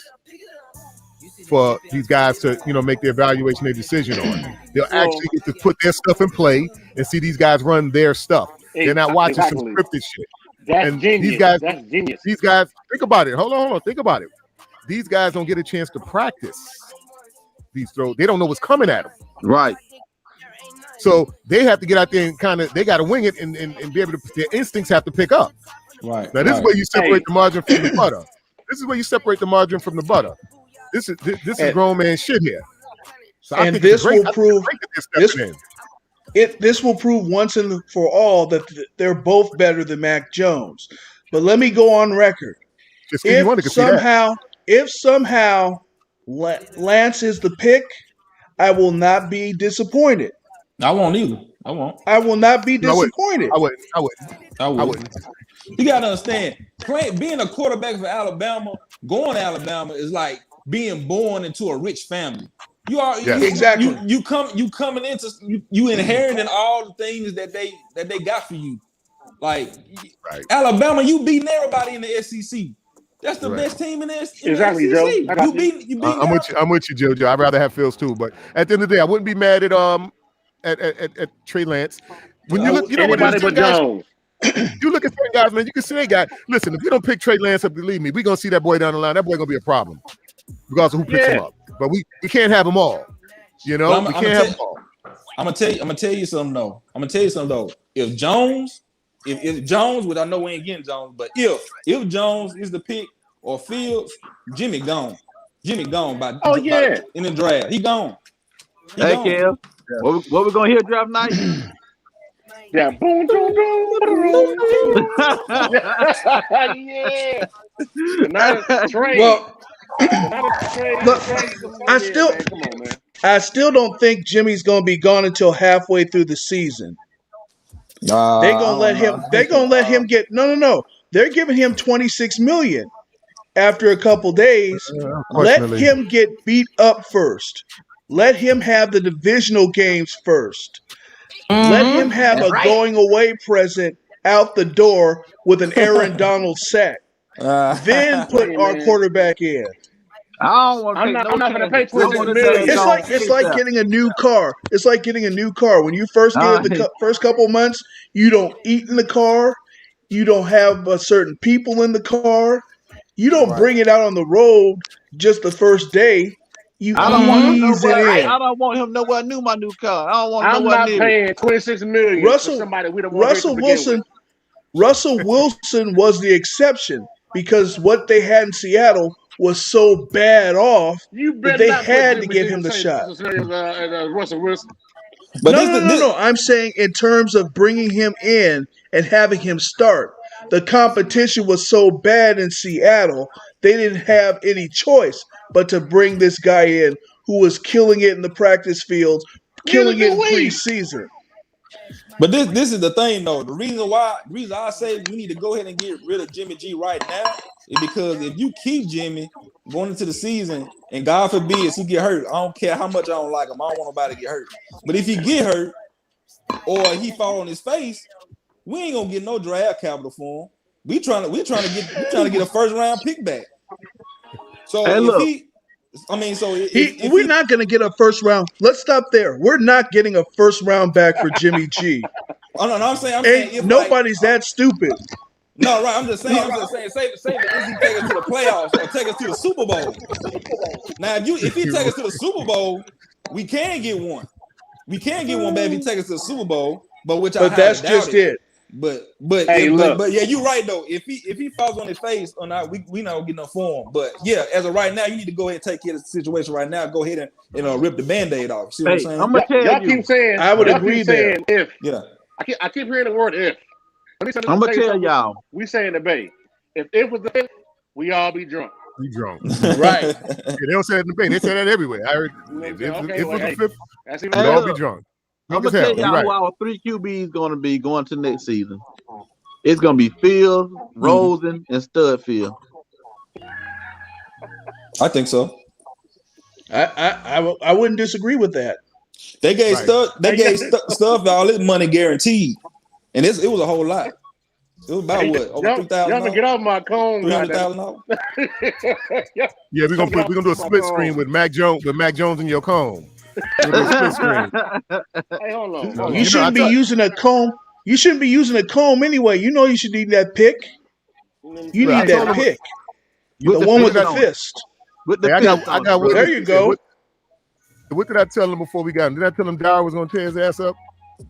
for these guys to, make their evaluation, their decision on. They'll actually get to put their stuff in play and see these guys run their stuff. They're not watching some scripted shit. That's genius. That's genius. These guys, think about it. Hold on. Think about it. These guys don't get a chance to practice these throws. They don't know what's coming at them. Right. So they have to get out there and they got to wing it and be able to, their instincts have to pick up. Right. Now, this is where you separate the margin from the butter. This is where you separate the margin from the butter. This is grown man shit here. So I think this will prove this will prove once and for all that they're both better than Mac Jones. But let me go on record. If somehow Lance is the pick, I will not be disappointed. I won't either. I won't. I will not be disappointed. I wouldn't. You gotta understand, being a quarterback for Alabama, going to Alabama is like being born into a rich family. Exactly. You coming into you inheriting all the things that they got for you. Like Alabama, you beating everybody in the SEC. That's the best team in the SEC. Exactly, Joe. You beat I'm with you, JoJo. I'd rather have Fields too, but at the end of the day, I wouldn't be mad at Trey Lance. When you look, anybody but Jones. You look at certain guys, man. You can see they got. Listen, if we don't pick Trey Lance up, believe me, we're gonna see that boy down the line. That boy gonna be a problem, regardless of who picks him up. But we can't have them all. We can't have them all. I'm gonna tell you something though. If Jones, which I know we ain't getting Jones, but if Jones is the pick or Fields, Jimmy gone. Jimmy gone by in the draft. He gone. Hey, Kev. What we gonna hear draft night? Yeah, boom, boom, boom, boom. Yeah. I still don't think Jimmy's gonna be gone until halfway through the season. They're gonna let him. They're gonna let him get no. They're giving him $26 million after a couple days. Let him get beat up first. Let him have the divisional games first. Let him have going away present out the door with an Aaron Donald sack. Then put our quarterback in. I'm not going to pay $26 million. It's like getting a new car. It's like getting a new car. When you first get the first couple of months, you don't eat in the car. You don't have certain people in the car. You don't bring it out on the road just the first day. I don't want him nowhere near my new car. I'm not paying $26 million for somebody we don't want to begin with. Russell Wilson was the exception because what they had in Seattle was so bad off that they had to give him the shot. Russell Wilson. But no. I'm saying in terms of bringing him in and having him start, the competition was so bad in Seattle, they didn't have any choice but to bring this guy in who was killing it in the practice fields, killing it in preseason. But this is the thing, though. The reason I say we need to go ahead and get rid of Jimmy G right now is because if you keep Jimmy going into the season, and God forbid he get hurt, I don't care how much I don't like him. I don't want nobody to get hurt. But if he get hurt or he fall on his face, we ain't gonna get no draft capital for him. We trying to get a first round pick back. So we're not going to get a first round. Let's stop there. We're not getting a first round back for Jimmy G. I'm saying nobody's that stupid. No, right. I'm just saying. Say that he take us to the playoffs or take us to the Super Bowl. Now, if he take us to the Super Bowl, we can get one. We can get one back if he take us to the Super Bowl, but that's just it. But yeah, you're right though. If he falls on his face or not, we not gonna get no form. But yeah, as of right now, you need to go ahead and take care of the situation right now. Go ahead and rip the Band-Aid off. See what I'm saying? I'm gonna tell y'all you. keep saying I would agree there. If Yeah, I keep hearing the word if. I'm gonna tell y'all. We saying the Bay. If was the if, we all be drunk. We drunk. Right. Yeah, they don't say that in the Bay. They say that everywhere. I heard if it was the fifth, that's we'd even all better. be drunk. I'm gonna tell y'all who our 3 QBs gonna be going to next season. It's gonna be Fields, Rosen, and Studfield. I think so. I wouldn't disagree with that. They gave Stuff all his money guaranteed, and it was a whole lot. It was about what, over $3,000? Y'all get off my cone. $300,000. Yeah, we're gonna do a split screen with Mac Jones in your comb. We're gonna do a split screen. Hey, hold on. You shouldn't be using a comb. You shouldn't be using a comb anyway. You know you should need that pick. You need that pick. The one with the fist. I got one. There you go. What did I tell him before we got him? Did I tell him Dara was gonna tear his ass up?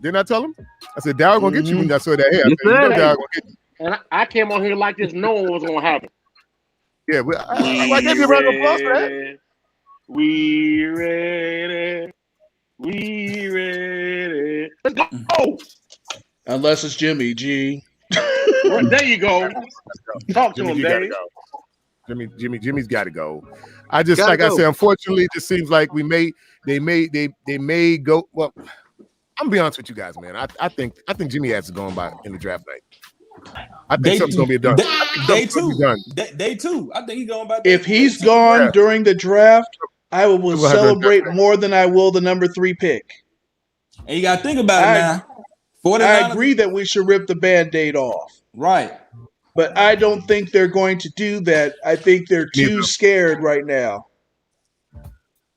Didn't I tell him? I said Dara gonna get you when I saw that hair. Dara gonna get you. And I came on here like this, knowing what was gonna happen. Yeah, I gave you a round of applause for that. We ready. We ready. Let's go. Unless it's Jimmy G. Well, there you go. Talk to him, Dave. Jimmy's got to go. I just I said, unfortunately, it just seems like they may go. Well, I'm gonna be honest with you guys, man. I think Jimmy has to go by in the draft night. I think something's gonna be done. Day two. I think he's going by. If he's gone during the draft, I will celebrate more than I will the number 3 pick. And you gotta think about it now. I agree that we should rip the Band-Aid off. Right. But I don't think they're going to do that. I think they're too scared right now.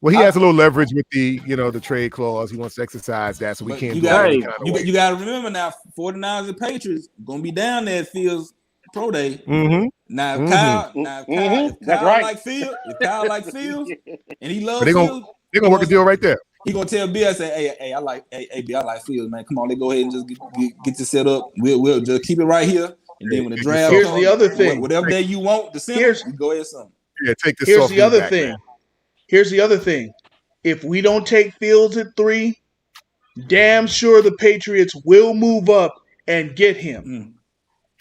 Well, he has a little leverage with the trade clause. He wants to exercise that, so we can't. You got to remember now, 49ers and Patriots going to be down there at Fields Pro Day. Mm-hmm. Now, if Kyle like Fields, and he loves Fields, they're gonna work a deal right there. He gonna tell Bill, say, hey, I like Fields, man. Come on, let's go ahead and just get this set up. We'll just keep it right here. And then when the draft here's comes, the other thing. Whatever day you want, December, you go ahead something. Yeah, take this. Here's the other thing. Man. Here's the other thing. If we don't take Fields at 3, damn sure the Patriots will move up and get him.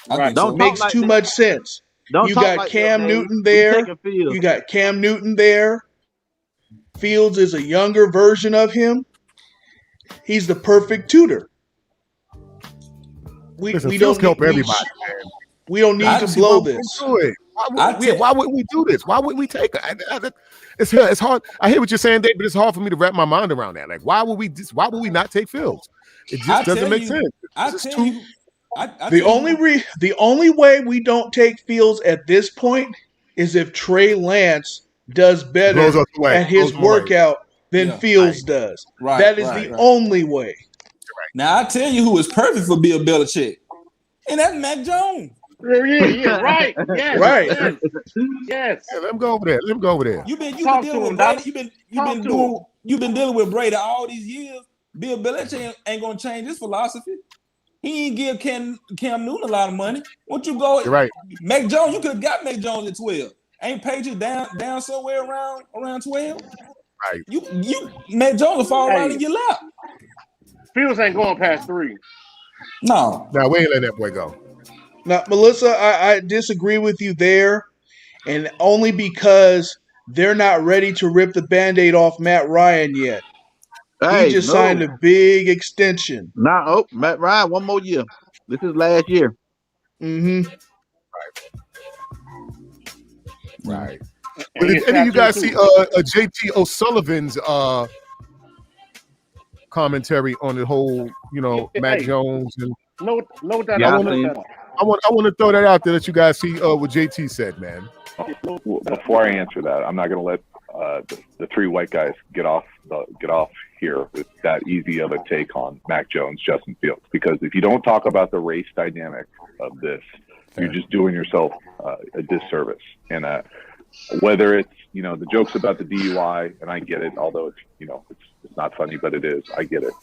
Right. Don't makes like too much sense. You got like Cam Newton there. You got Cam Newton there. Fields is a younger version of him. He's the perfect tutor. We don't help everybody, man. We don't need to blow this. Why would we do this? Why would we take it? It's hard. I hear what you're saying, Dave, but it's hard for me to wrap my mind around that. Like, why would we not take Fields? It just doesn't make sense. The only way we don't take Fields at this point is if Trey Lance does better at his workout than Fields does. Right, that is the only way. Now I tell you who is perfect for Bill Belichick, and that's Mac Jones. Yeah, right. Yes, right. Yes. Yeah, let him go over there. You've been dealing with Brady. You've been dealing with Brady all these years. Bill Belichick ain't gonna change his philosophy. He ain't give Cam Newton a lot of money. Once you go, you're right. Mac Jones, you could have got Mac Jones at 12. Ain't Patriots down somewhere around 12? Right. You Mac Jones will fall right in your lap. Fields ain't going past 3. No, we ain't letting that boy go. Now, Melissa, I disagree with you there, and only because they're not ready to rip the Band-Aid off Matt Ryan yet. He just signed a big extension. Matt Ryan, 1 more year. This is last year. Mm-hmm. Right. But did any of you guys see JT O'Sullivan's commentary on the whole, Mac Jones and I want to throw that out there that you guys see what JT said, man. Before I answer that, I'm not going to let the 3 white guys get off here with that easy of a take on Mac Jones, Justin Fields, because if you don't talk about the race dynamic of this, you're just doing yourself a disservice. And whether it's, the jokes about the DUI, and I get it, although it's not funny, but it is. I get it.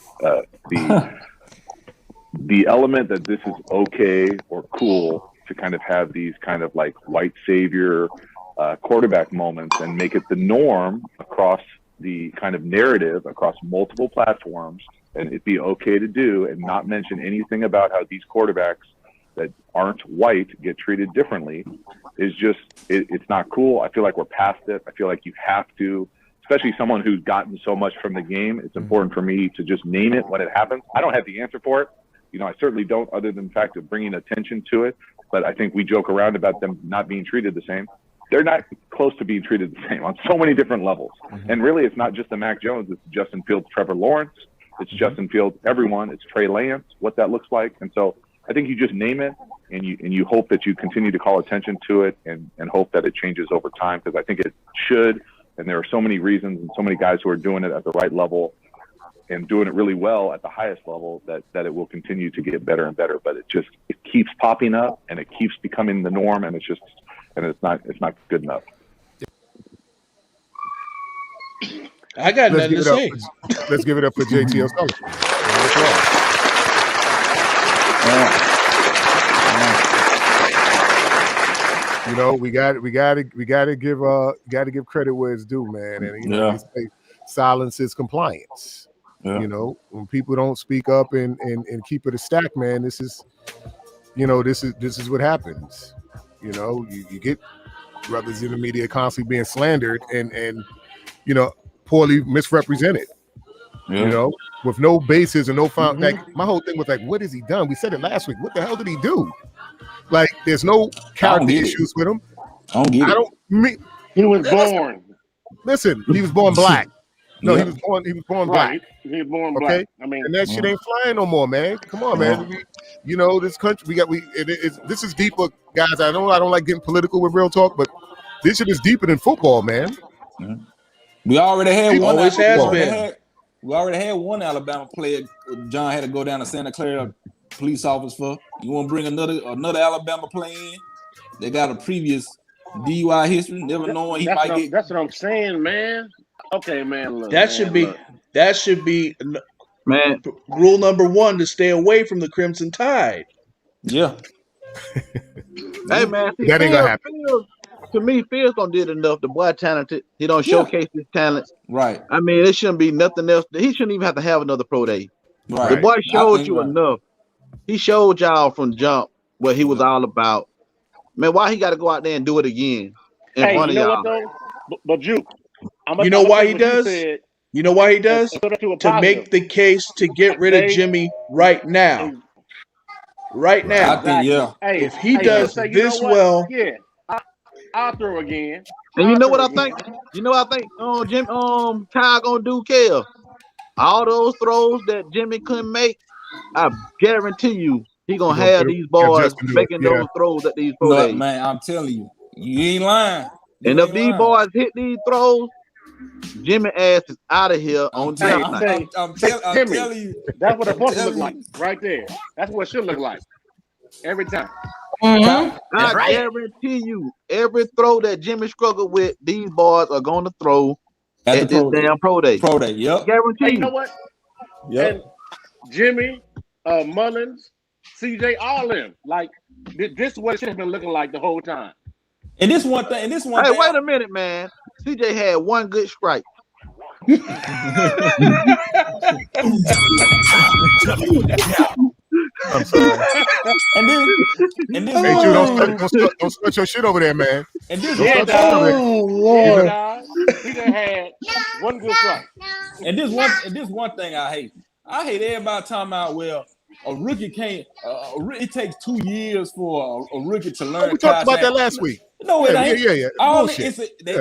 The element that this is okay or cool to kind of have these kind of like white savior quarterback moments and make it the norm across the kind of narrative across multiple platforms, and it'd be okay to do and not mention anything about how these quarterbacks that aren't white get treated differently is just, it's not cool. I feel like we're past it. I feel like you have to, especially someone who's gotten so much from the game. It's important for me to just name it when it happens. I don't have the answer for it. I certainly don't, other than the fact of bringing attention to it. But I think we joke around about them not being treated the same. They're not close to being treated the same on so many different levels. And really, it's not just the Mac Jones. It's Justin Fields, Trevor Lawrence. It's Justin Fields, everyone. It's Trey Lance, what that looks like. And so I think you just name it, and you hope that you continue to call attention to it and hope that it changes over time, because I think it should. And there are so many reasons and so many guys who are doing it at the right level and doing it really well at the highest level that it will continue to get better and better. But it keeps popping up and it keeps becoming the norm, and it's not good enough. I got nothing to say. Let's give it up for JT O'Sullivan. We got to give credit where it's due, man. And silence is compliance. Yeah. When people don't speak up and keep it a stack, man, this is what happens. You get brothers in the media constantly being slandered and poorly misrepresented. Yeah. With no basis and no found. Like, my whole thing was like, what has he done? We said it last week. What the hell did he do? Like, there's no character issues with him. I don't get it. He was born. Listen, he was born black. No, he was born black. He was born black. I mean, and that shit ain't flying no more, man. Come on, man. This country, this is deeper, guys. I don't like getting political with real talk, but this shit is deeper than football, man. Yeah. We already had one. Always has been. We already had one Alabama player John had to go down to Santa Clara police office for. You want to bring another Alabama player in? They got a previous DUI history, never knowing he might get. That's what I'm saying, man. Okay, man. Look, that should be man. Rule number 1 to stay away from the Crimson Tide. Yeah. Hey, man. See, that ain't gonna happen. To me, Fields don't did enough. The boy talented. He don't showcase his talent. Right. I mean, it shouldn't be nothing else. He shouldn't even have to have another pro day. Right. The boy showed you enough. He showed y'all from jump what he was all about. Man, why he got to go out there and do it again in front of y'all? What though? But Juke, you know why he does? You know why he does? To make the case to get rid of Jimmy right now. Right now. I think, if he does this well, I'll throw again. And you know what I think? Kyle gonna do, Kel. All those throws that Jimmy couldn't make, I guarantee you he gonna have these boys making those throws at these pro days. Man, I'm telling you, you ain't lying. And if these boys hit these throws, Jimmy ass is out of here on draft night. I'm telling you. That's what a bunch look like right there. That's what it should look like every time. I guarantee you, every throw that Jimmy struggled with, these boys are going to throw at this damn pro day. Pro day, yep. Guarantee you. You know what? Yep. And Jimmy, Mullins, CJ, all of them. Like, this is what it should have been looking like the whole time. And this one thing, Hey, wait a minute, man. CJ had one good strike. I'm sorry. And this hey, Drew, don't start your shit over there, man. And this he done had one good strike. And this one thing I hate. I hate everybody talking about, well, a rookie can't. It takes 2 years for a rookie to learn. We talked about that last week. No, it ain't. Yeah.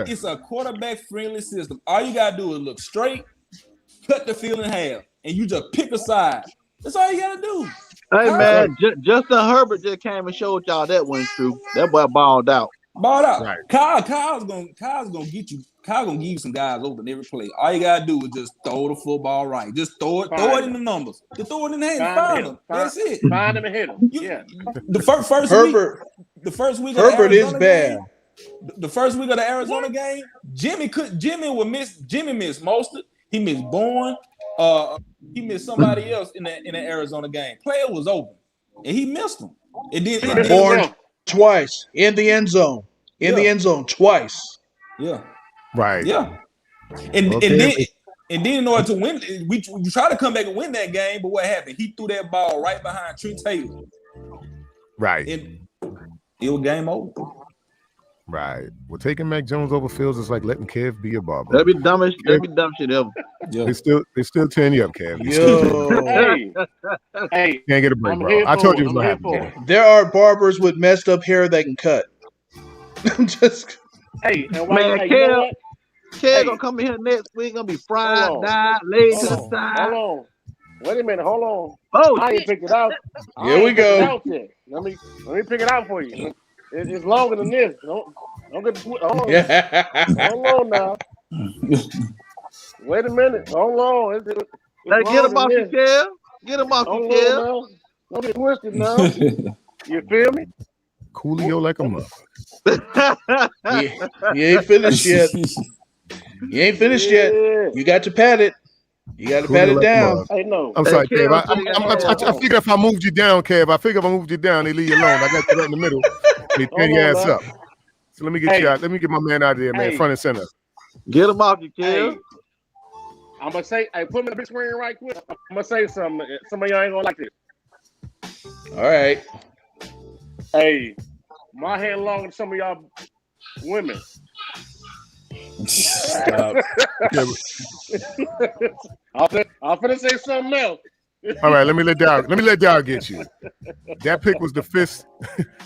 It's a quarterback-friendly system. All you gotta do is look straight, cut the field in half, and you just pick a side. That's all you gotta do. Hey, man, Justin Herbert just came and showed y'all that wasn't true. That boy balled out. Right. Kyle's gonna get you. Kyle's gonna give you some guys open every play. All you gotta do is just throw the football right. Just throw it in the numbers. Just throw it in the hands. Find them. That's it. Find them and hit them. The first Herbert. week. the first week Herbert of the is Arizona bad. game, the first week of the Arizona game, Jimmy missed Mostert. He missed Bourne. He missed somebody else in the Arizona game. Player was open, and he missed them. It did. Bourne twice in the end zone. In the end zone twice. Yeah. Right. Yeah. And then in order to win, we tried to come back and win that game, but what happened? He threw that ball right behind Trent Taylor. Right. And it was game over. Right. Well, taking Mac Jones over Fields is like letting Kev be a barber. That'd be dumb shit ever. Yeah. They still tearing you up, Kev. Hey, Can't get a break, bro. I told you it was gonna happen. There are barbers with messed up hair that can cut. Just hey, and man, you know what? Kev gonna come in here next week, gonna be fried, dyed, laid to the side. Hold on. Wait a minute, hold on. Oh, I ain't picked it out. Here we go. Let me pick it out for you. It's longer than this. Don't get the hold on. Hold on now. Wait a minute. Hold on. It's get him off your Kev. Get him off your Kev. Don't get twisted now. You feel me? Coolio like a motherfucker. You ain't finished yet. You ain't finished yet. You got to pat it. You got to pat it down. I know. I'm sorry, Kev. I figure if I moved you down, Kev, they leave you alone. I got you right in the middle. They turn your ass up. So let me get you out. Let me get my man out of there, man, front and center. Get him off you, Kev. I'm gonna say, put me in the big screen right quick. I'm gonna say something. Some of y'all ain't gonna like this. All right. Hey, my hair longer than some of y'all women. Stop. I'm finna say something else. All right, let me let Dow get you. That pick was the fifth.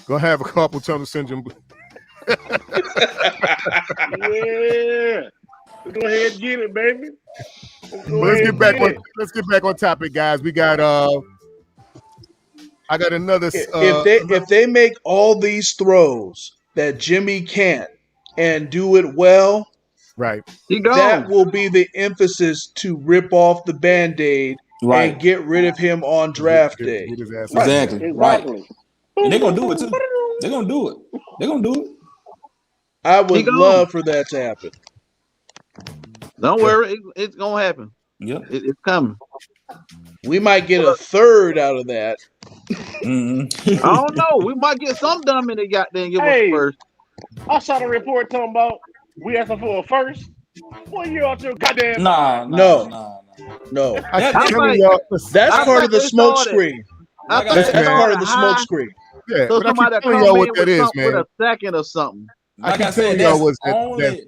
Gonna have a carpal tunnel syndrome. Yeah. Go ahead and get it, baby. Let's get back on topic, guys. We got I got another. If they make all these throws that Jimmy can't and do it well, right, that will be the emphasis to rip off the Band-Aid and get rid of him on draft day. Exactly. Right. And they're gonna do it too. They're gonna do it. I would love for that to happen. Don't worry, it's gonna happen. Yeah, it's coming. We might get a third out of that. I don't know. We might get some dumb in the goddamn give us first. I saw the report talking about we asking for a first. What you out your goddamn? No. That's part of the smoke screen. That's part of the smoke screen. Yeah, so but somebody I that keep come telling y'all in what that is, man. with a second or something. Like I keep telling y'all was that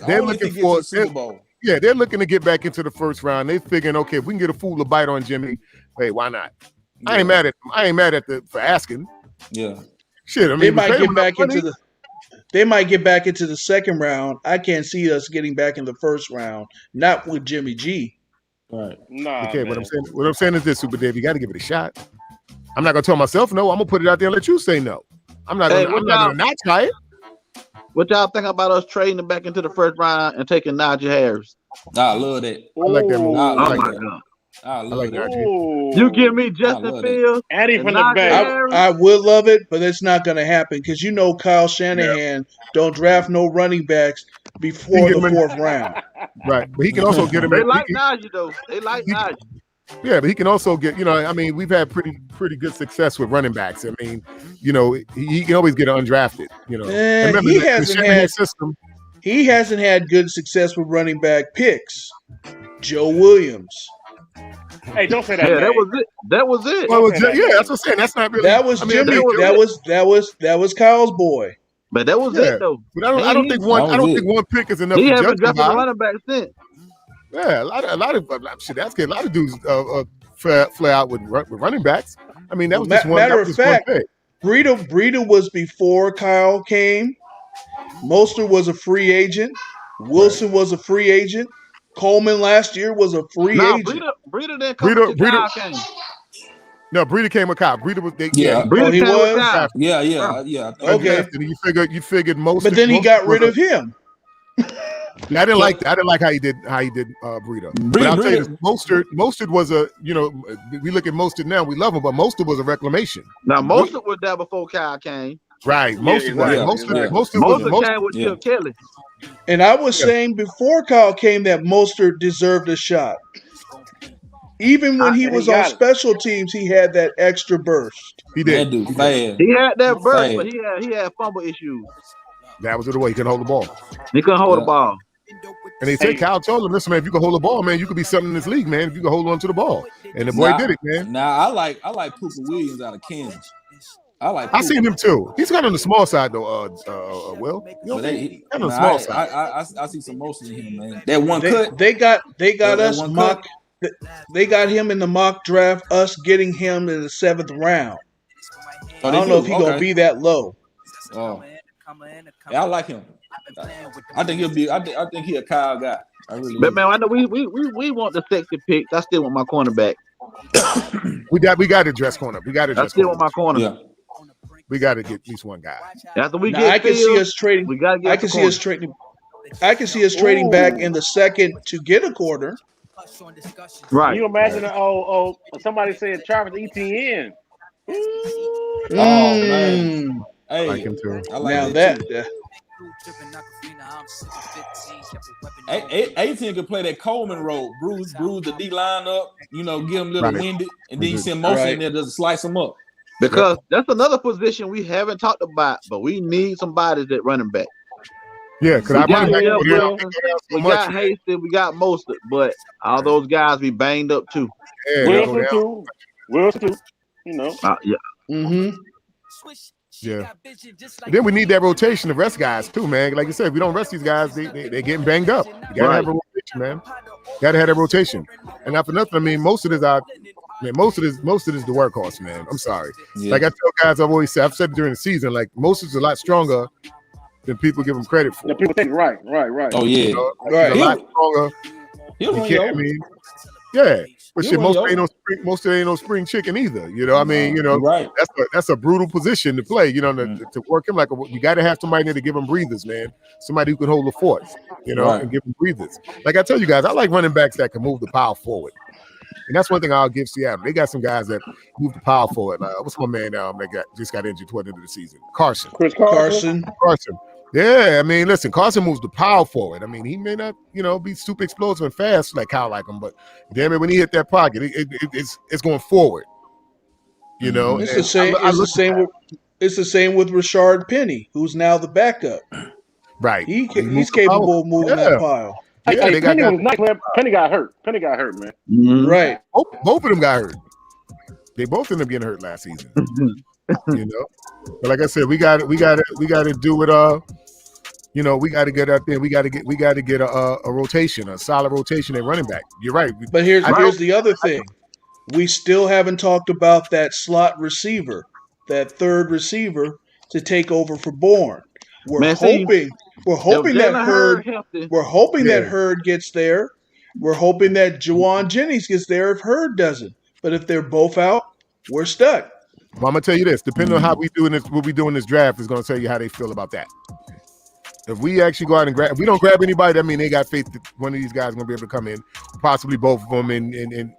they're looking for Super Bowl. Yeah, they're looking to get back into the first round. They figuring, okay, if we can get a fool to bite on Jimmy, hey, why not? Yeah. I ain't mad at for asking. Yeah. Shit, I mean, they might get back into the second round. I can't see us getting back in the first round. Not with Jimmy G. Right. Nah. Okay, what I'm saying is this, Super Dave, you got to give it a shot. I'm not gonna tell myself no. I'm gonna put it out there and let you say no. I'm not gonna not try it. What y'all think about us trading back into the first round and taking Najee Harris? I love that. I like that move. I like that. You give me Justin Fields and from the back. I would love it, but it's not going to happen because you know Kyle Shanahan don't draft no running backs before the fourth round. Right, but he can also get him. They like Najee though. They like Najee. Yeah, but he can also get, I mean, we've had pretty good success with running backs. I mean, he can always get undrafted, He hasn't had good success with running back picks. Joe Williams. Hey, don't say that. Yeah, that was it. Well, that's what I'm saying. That's not really. That was Jimmy. That was Kyle's boy. But that was it though. But I don't think one pick is enough. He hasn't drafted a running back since. Yeah, a lot of dudes flare out with running backs. I mean, that was just one. Matter of fact, Breida was before Kyle came. Molster was a free agent. Wilson was a free agent. Coleman last year was a free agent. Breida didn't come to Kyle came. No, Breida came with Kyle. Breida was. Breida he was. Kyle. Yeah. Okay. You figured most. But then he got rid of him. I didn't like that. I didn't like how he did Breida. But I'll tell you this, Mostert was we look at Mostert now, we love him, but Mostert was a reclamation. Now Mostert was there before Kyle came. Right. Most of Mostert came with Chip Kelly. And I was saying before Kyle came that Mostert deserved a shot. Even when he was on special teams, he had that extra burst. He did. That dude fast. He had that burst, but he had fumble issues. That was the way he couldn't hold the ball. He couldn't hold the ball. And they said, Kyle told him, listen, man, if you can hold the ball, man, you could be something in this league, man, if you can hold on to the ball. And the boy did it, man. Now I like Cooper Williams out of Kansas. I seen him too. He's kind of on the small side though, Will. You know, kind of on the small side. I see some motion in him, man. That one cut. They got us mock. They got him in the mock draft, us getting him in the 7th round. I don't know if he's gonna be that low. Oh. Yeah, I like him. I think he'll be. I think he's a Kyle guy. I really. But man, I know we want the sexy picks. I still want my cornerback. we got to dress corner. We got to. I still want my corner. Yeah. We got to get at least one guy. After we now, get, I can see us trading. We got to get. I can see us trading. I can see us trading back in the 2nd to get a quarter. Right. Can you imagine? Somebody said Travis Etienne. Oh man. Hey, I like him too. I like now that. 18 could play that Coleman role, bruise the D line up, get him a little winded, and then you send motion in there to slice him up. Because that's another position we haven't talked about, but we need some bodies at running back. Yeah, because we got Hasty, we got Mostert, but all those guys be banged up too. Wilson too. Yeah. Mm-hmm. Yeah. Then we need that rotation to rest guys too, man. Like you said, if we don't rest these guys, they're getting banged up. You gotta have a rotation, man. Gotta have that rotation. And not for nothing, I mean, most of this the workhorse, man. I'm sorry. Yeah. Like I tell guys, I've said during the season, like most is a lot stronger than people give him credit for. Yeah, people think right. Oh yeah, right. A lot stronger. Yeah. But shit, most ain't no spring chicken either. You know, I mean, right. That's a brutal position to play. To work him like you got to have somebody there to give him breathers, man. Somebody who can hold the fort, and give him breathers. Like I tell you guys, I like running backs that can move the power forward, and that's one thing I'll give Seattle. They got some guys that move the power forward. What's my man that just got injured toward the end of the season? Carson. Carson. Yeah, I mean, listen, Carson moves the power forward. I mean, he may not, be super explosive and fast like Kyle like him, but damn it, when he hit that pocket, it's going forward. It's the same. It's the same with Rashard Penny, who's now the backup. Right, he's capable of moving that pile. Penny was nice, man. Penny got hurt, man. Mm-hmm. Right, both of them got hurt. They both ended up getting hurt last season. But like I said, we got to do it. We got to get out there. We got to get a rotation, a solid rotation at running back. You're right. But here's the other thing. We still haven't talked about that slot receiver, that third receiver to take over for Bourne. We're hoping that Hurd gets there. We're hoping that Juwan Jennings gets there if Hurd doesn't. But if they're both out, we're stuck. Well, I'm gonna tell you this: depending on how we do this, what we do in this draft is gonna tell you how they feel about that. If we actually go out and if we don't grab anybody, that means they got faith that one of these guys is gonna be able to come in, possibly both of them, and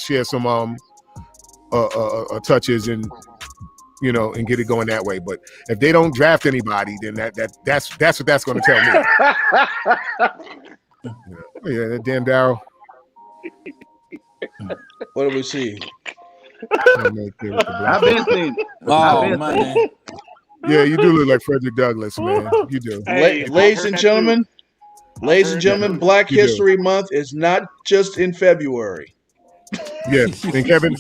share some touches and and get it going that way. But if they don't draft anybody, then that's what that's gonna tell me. Yeah, that damn Darryl. What do we see? I've been seeing. Oh man. Yeah, you do look like Frederick Douglass, man. You do. Hey, ladies and gentlemen, Black History Month is not just in February. Yeah, and Kevin,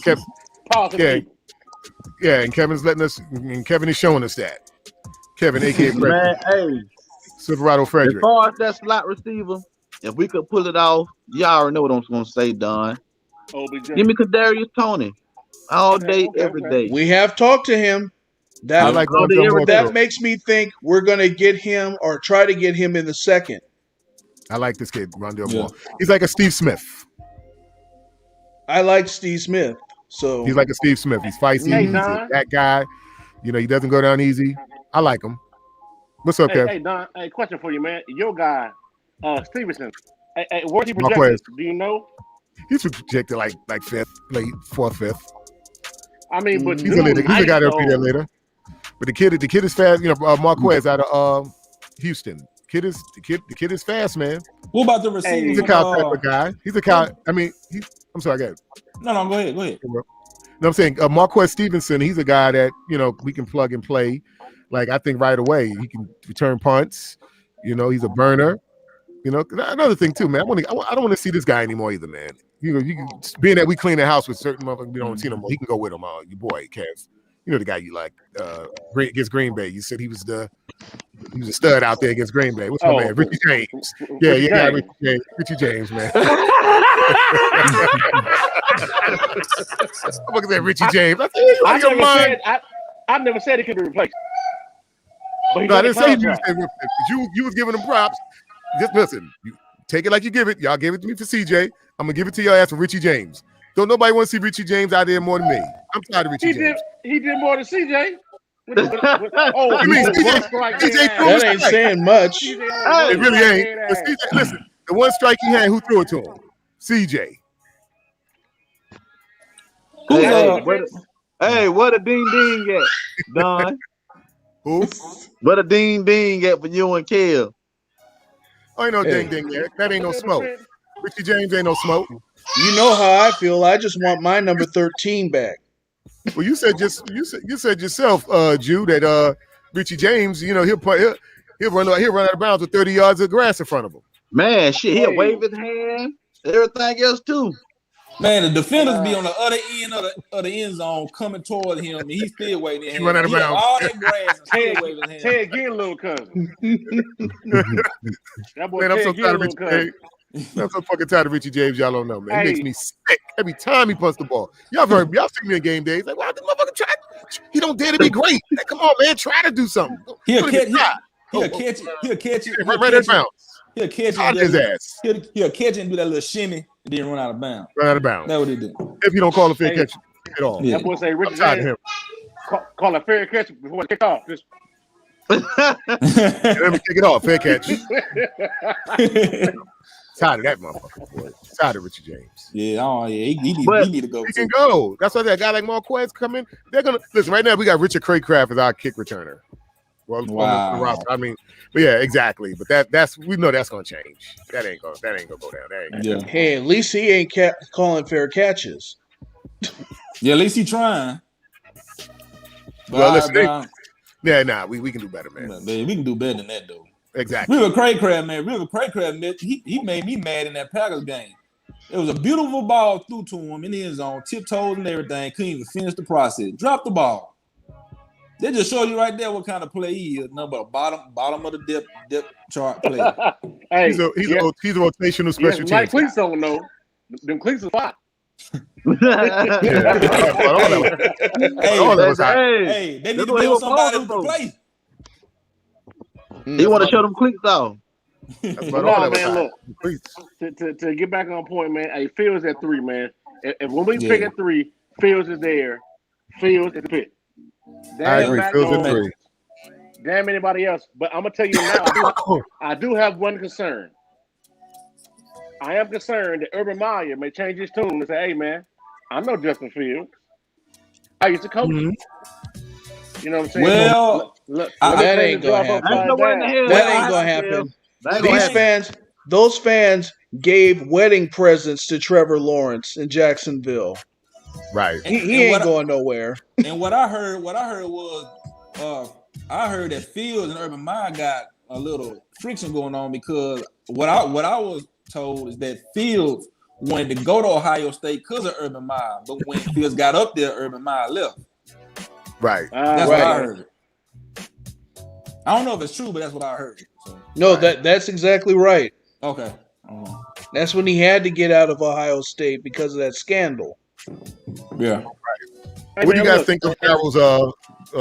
and Kevin's letting us, and Kevin is showing us that. Kevin, aka Frederick. Man, Silverado Frederick. As far as that slot receiver, if we could pull it off, y'all already know what I'm going to say, Don. Give me Kadarius Toney all day, every day. We have talked to him. That makes me think we're going to get him or try to get him in the 2nd. I like this kid, Rondell Moore. He's like a Steve Smith. I like Steve Smith. So he's like a Steve Smith. He's feisty. He's that guy. He doesn't go down easy. I like him. What's up, Kev? Hey, Don. Hey, question for you, man. Your guy, Stevenson. Hey, where's he projected? Do you know? He's projected like 5th, late 4th, 5th. I mean, but he's a guy that'll be there later. But the kid is fast. You know, Marquez out of Houston. The kid is fast, man. What about the receiver? He's a Kyle type of guy. He's a Kyle. I mean, I'm sorry, go ahead. No, go ahead. No, I'm saying Marquez Stevenson. He's a guy that we can plug and play. Like I think right away he can return punts. He's a burner. Another thing too, man. I don't want to see this guy anymore either, man. You can, being that we clean the house with certain motherfuckers, we don't see no more. He can go with him. Your boy Kev. The guy you like against Green Bay. You said he was a stud out there against Green Bay. What's my man? Richie James. Yeah, Richie James, man. I'm looking at Richie James. I never said he could be replaced. But no, I didn't say he was replaced. You was giving him props. Just listen. You take it like you give it. Y'all gave it to me for CJ. I'm gonna give it to your ass for Richie James. Don't nobody want to see Richie James out there more than me. I'm tired of Richie James. He did more than CJ. You mean CJ that ain't saying much. It really ain't. But CJ, listen, the one strike he had, who threw it to him? CJ. Hey, what a ding ding at, Don? Who? What a ding ding at for you and Kel? Oh, ain't no ding ding yet. That ain't no smoke. Richie James ain't no smoke. You know how I feel. I just want my number 13 back. Well, you said yourself, Jew, that Richie James, he'll run out of bounds with 30 yards of grass in front of him. Man, shit, he'll wave his hand, everything else too. Man, the defenders be on the other end of the end zone coming toward him, and he's still waving his hand. He run out of bounds. All that grass and still waving his hand. Ted Ginn, little cousin. That boy, man, I'm so Ted tired of Ginn, Richie little cousin. James. I'm so fucking tired of Richie James. Y'all don't know, man. It makes me sick every time he punts the ball. Y'all seen me in game days. Like, wow, this motherfucker try. He don't dare to be great. Like, come on, man, try to do something. He'll catch it. Right out of bounds. He'll catch it. His ass. He'll catch it and do that little shimmy and then run out of bounds. Run out of bounds. That's what he did. If you don't call a fair catch at all. That boy say Richard James call a fair catch before it kick off. Let me kick it off. Fair catch. Tired of that motherfucker, boy. Tired of Richie James. Yeah, he need to go. He can go. That's why that guy like Marquez come in. They're gonna listen. Right now, we got Richard Craycraft as our kick returner. Well, wow. I mean, but yeah, exactly. But that's we know that's gonna change. That ain't gonna go down. Hey, at least he ain't calling fair catches. Yeah, at least he trying. Well, listen. We can do better, man. We can do better than that, though. Exactly. River Craycraft, man, he made me mad in that Packers game. It was a beautiful ball through to him in the end zone, tiptoes and everything. Couldn't even finish the process. Drop the ball. They just show you right there what kind of play he is. Nothing but a bottom of the depth chart player. Hey, he's a rotational special teams. Mike Cleats don't know. Them cleats are fine. Hey, they need to build somebody who can play. He want to show them cleats off. Man, look. To get back on point, man. Hey, Fields at 3, man. If when we pick at 3, Fields is there. Fields is the pick. I agree. Fields at 3. Damn anybody else. But I'm gonna tell you now, I do have one concern. I am concerned that Urban Meyer may change his tune and say, "Hey, man, I know Justin Fields. I used to coach." Mm-hmm. You know what I'm saying? Well, that ain't gonna happen. That ain't gonna happen. Those fans gave wedding presents to Trevor Lawrence in Jacksonville. Right. He ain't going nowhere. And what I heard was, I heard that Fields and Urban Meyer got a little friction going on because what I was told is that Fields wanted to go to Ohio State because of Urban Meyer, but when Fields got up there, Urban Meyer left. Right. That's what I heard. I don't know if it's true, but that's what I heard. So. No, that's exactly right. Okay. That's when he had to get out of Ohio State because of that scandal. Yeah. Right. What do you guys think of Carroll's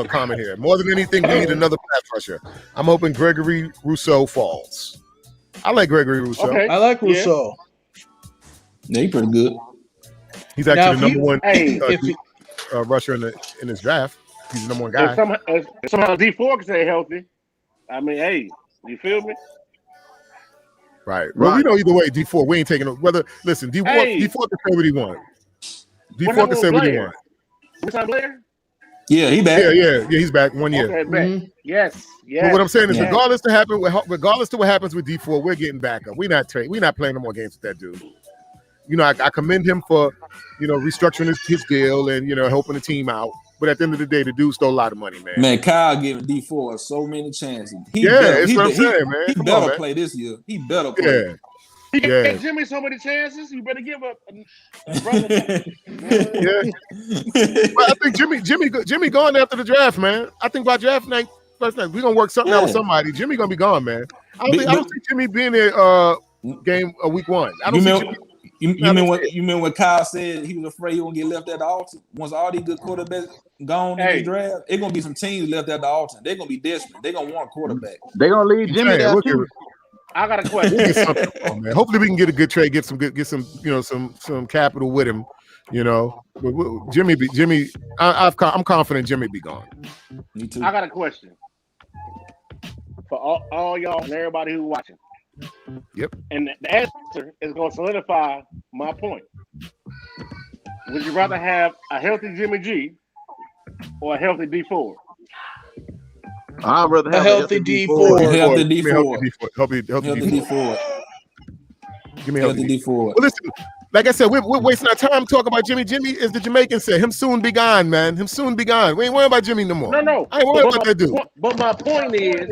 comment here? More than anything, we need another pass rusher. I'm hoping Gregory Rousseau falls. I like Gregory Rousseau. Okay. I like Rousseau. Yeah, he's pretty good. He's actually the number one rusher in his draft. He's the number one guy. Somehow D4 can stay healthy. I mean, hey, you feel me? Right. Well, we know either way, D4, we ain't taking whether. Listen, D4 can say what he wants. D4 can say what he wants. Blair? Yeah, he back. Yeah, he's back 1 year. Okay, back. Yes. But what I'm saying is, Yeah. regardless to what happens with D4, we're getting back up. We're not playing no more games with that dude. You know, I commend him for, restructuring his deal and helping the team out. But at the end of the day, the dude stole a lot of money, man. Man, Kyle giving D4 so many chances. That's what I'm saying, man. He Come better on, man. play this year. He better play. He gave Jimmy so many chances. You better give up, brother. Well, I think Jimmy going after the draft, man. I think by draft night, first night, we're gonna work something out with somebody. Jimmy gonna be gone, man. I don't see Jimmy being there game week 1. I don't see Jimmy. You mean when Kyle said he was afraid he won't get left at the altar? Once all these good quarterbacks gone in the draft, it's gonna be some teams left at the altar. They're gonna be desperate. They're gonna want a quarterback. They're gonna leave Jimmy there too. I got a question. Man. Hopefully we can get a good trade, get some capital with him. Jimmy. I'm confident Jimmy be gone. Me too. I got a question for all y'all and everybody who's watching. Yep. And the answer is going to solidify my point. Would you rather have a healthy Jimmy G or a healthy D4? I'd rather have a healthy D4. Healthy D4. Healthy D4. Give me a healthy D4. Well, listen, like I said, we're wasting our time talking about Jimmy. Jimmy, as the Jamaican said, him soon be gone, man. Him soon be gone. We ain't worrying about Jimmy no more. No. I ain't worried about that dude. But my point is,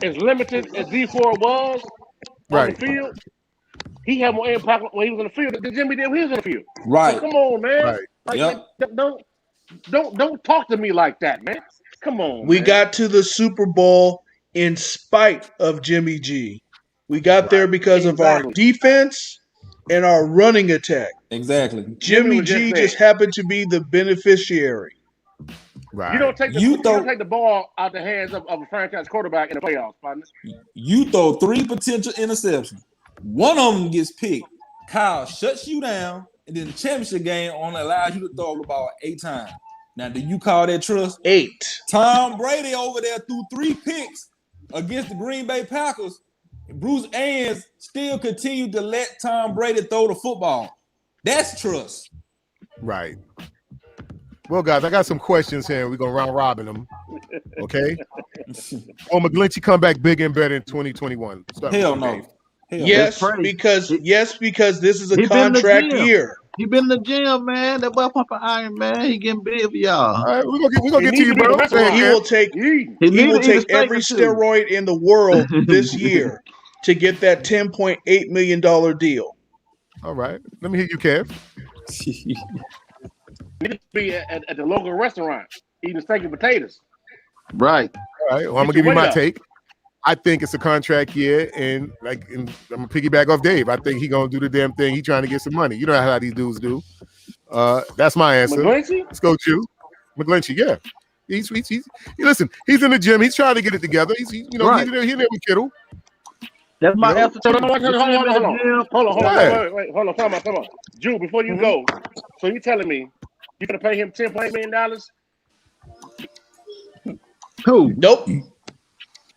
as limited as D4 was on the field, he had more impact when he was on the field than Jimmy did when he was on the field. Right. So come on, man. Right. Like, don't talk to me like that, man. Come on. We man. got to the Super Bowl in spite of Jimmy G. We got there because of our defense and our running attack. Exactly. Jimmy G just happened to be the beneficiary. Right. You don't take the ball out the hands of a franchise quarterback in the playoffs, partner. You throw 3 potential interceptions. One of them gets picked. Kyle shuts you down, and then the championship game only allows you to throw the ball 8 times. Now, do you call that trust? 8. Tom Brady over there threw 3 picks against the Green Bay Packers. Bruce Arians still continued to let Tom Brady throw the football. That's trust. Right. Well, guys, I got some questions here. We're going to round robin them. Okay? McGlinchey come back bigger and better in 2021. Hell no. Yes, because this is a contract year. He been in the gym, man. That boy pumping iron, man. He getting big for y'all. All right, we're gonna get to you, bro. He will take every steroid in the world this year to get that $10.8 million deal. All right. Let me hear you, Kev. He need to be at the local restaurant eating steak and potatoes. Right. All right. Well, I'm gonna give you my take. I think it's a contract year, and I'm gonna piggyback off Dave. I think he gonna do the damn thing. He trying to get some money. You know how these dudes do. That's my answer. McGlinchey? Let's go, Jew. McGlinchey, yeah. He's listen. He's in the gym. He's trying to get it together. He's he there with Kittle. That's my answer. Hold on. Come on. Jew, before you go, so you telling me you're gonna pay him $10.8 million? Who? Nope.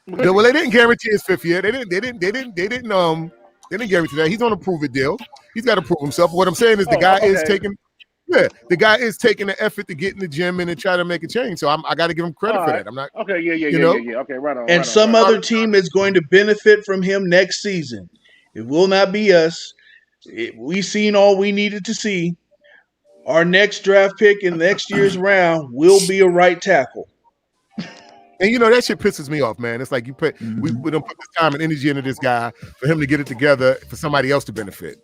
Well, they didn't guarantee his 5th year. They didn't guarantee that. He's on a prove it deal. He's got to prove himself. What I'm saying is the guy is taking the effort to get in the gym and to try to make a change. So I got to give him credit for that. I'm not. Okay, yeah. Okay, right on. And some other team is going to benefit from him next season. It will not be us. We've seen all we needed to see. Our next draft pick in next year's round will be a right tackle. And that shit pisses me off, man. It's like we don't put this time and energy into this guy for him to get it together for somebody else to benefit.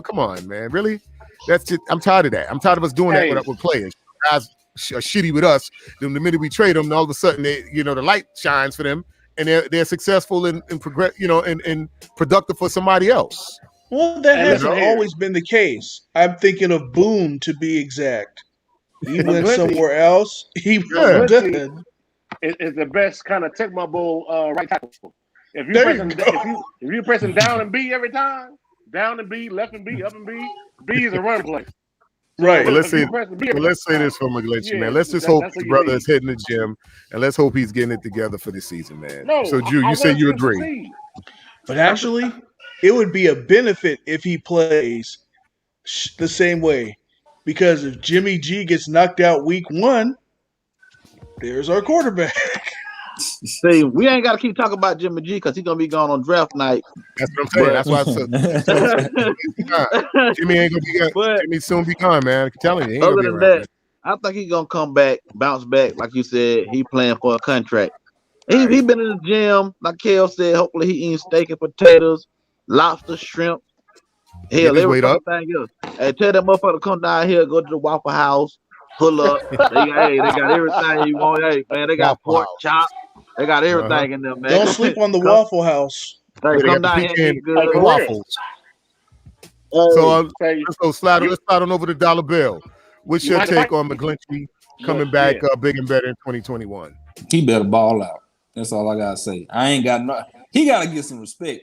Come on, man. Really? That's just. I'm tired of that. I'm tired of us doing that with players. Guys are shitty with us. Then the minute we trade them, all of a sudden the light shines for them, and they're successful and progress. And productive for somebody else. Well, that hasn't always been the case. I'm thinking of Boone to be exact. He went somewhere else. He was good. Is the best kind of Tecmo Bowl right tackle. If you pressing down and B every time, down and B, left and B, up and B is a run play. Right. Well, let's say this for McGlinchey, man. Let's just hope the brother is hitting the gym, and let's hope he's getting it together for this season, man. No, so, Drew, you say you agree. But actually, it would be a benefit if he plays the same way. Because if Jimmy G gets knocked out week 1, there's our quarterback. See, we ain't got to keep talking about Jimmy G because he's gonna be gone on draft night. That's what I'm saying. That's why I said Jimmy ain't gonna be gone. But Jimmy soon be gone, man. I'm telling you, he ain't other gonna be than around. that, I think he's gonna come back, bounce back, like you said. He playing for a contract. He been in the gym, like Kel said. Hopefully, he eating steak and potatoes, lobster, shrimp, Get hell, his every weight fucking up. thing else. Hey, tell that motherfucker to come down here, go to the Waffle House, pull up. They got everything you want. Hey, man, they got Waffle pork House. chop. They got everything in there, man. Don't sleep on the come, Waffle House. hey, Yeah, they come got the down here and pecan eat good. for real. waffles. Hey, So Say, let's go slide. Let's slide on over to Dollar Bill. What's you your might take fight on me. McGlinchey But coming back yeah, big and better in 2021? He better ball out. That's all I gotta say. I ain't got no. He gotta get some respect.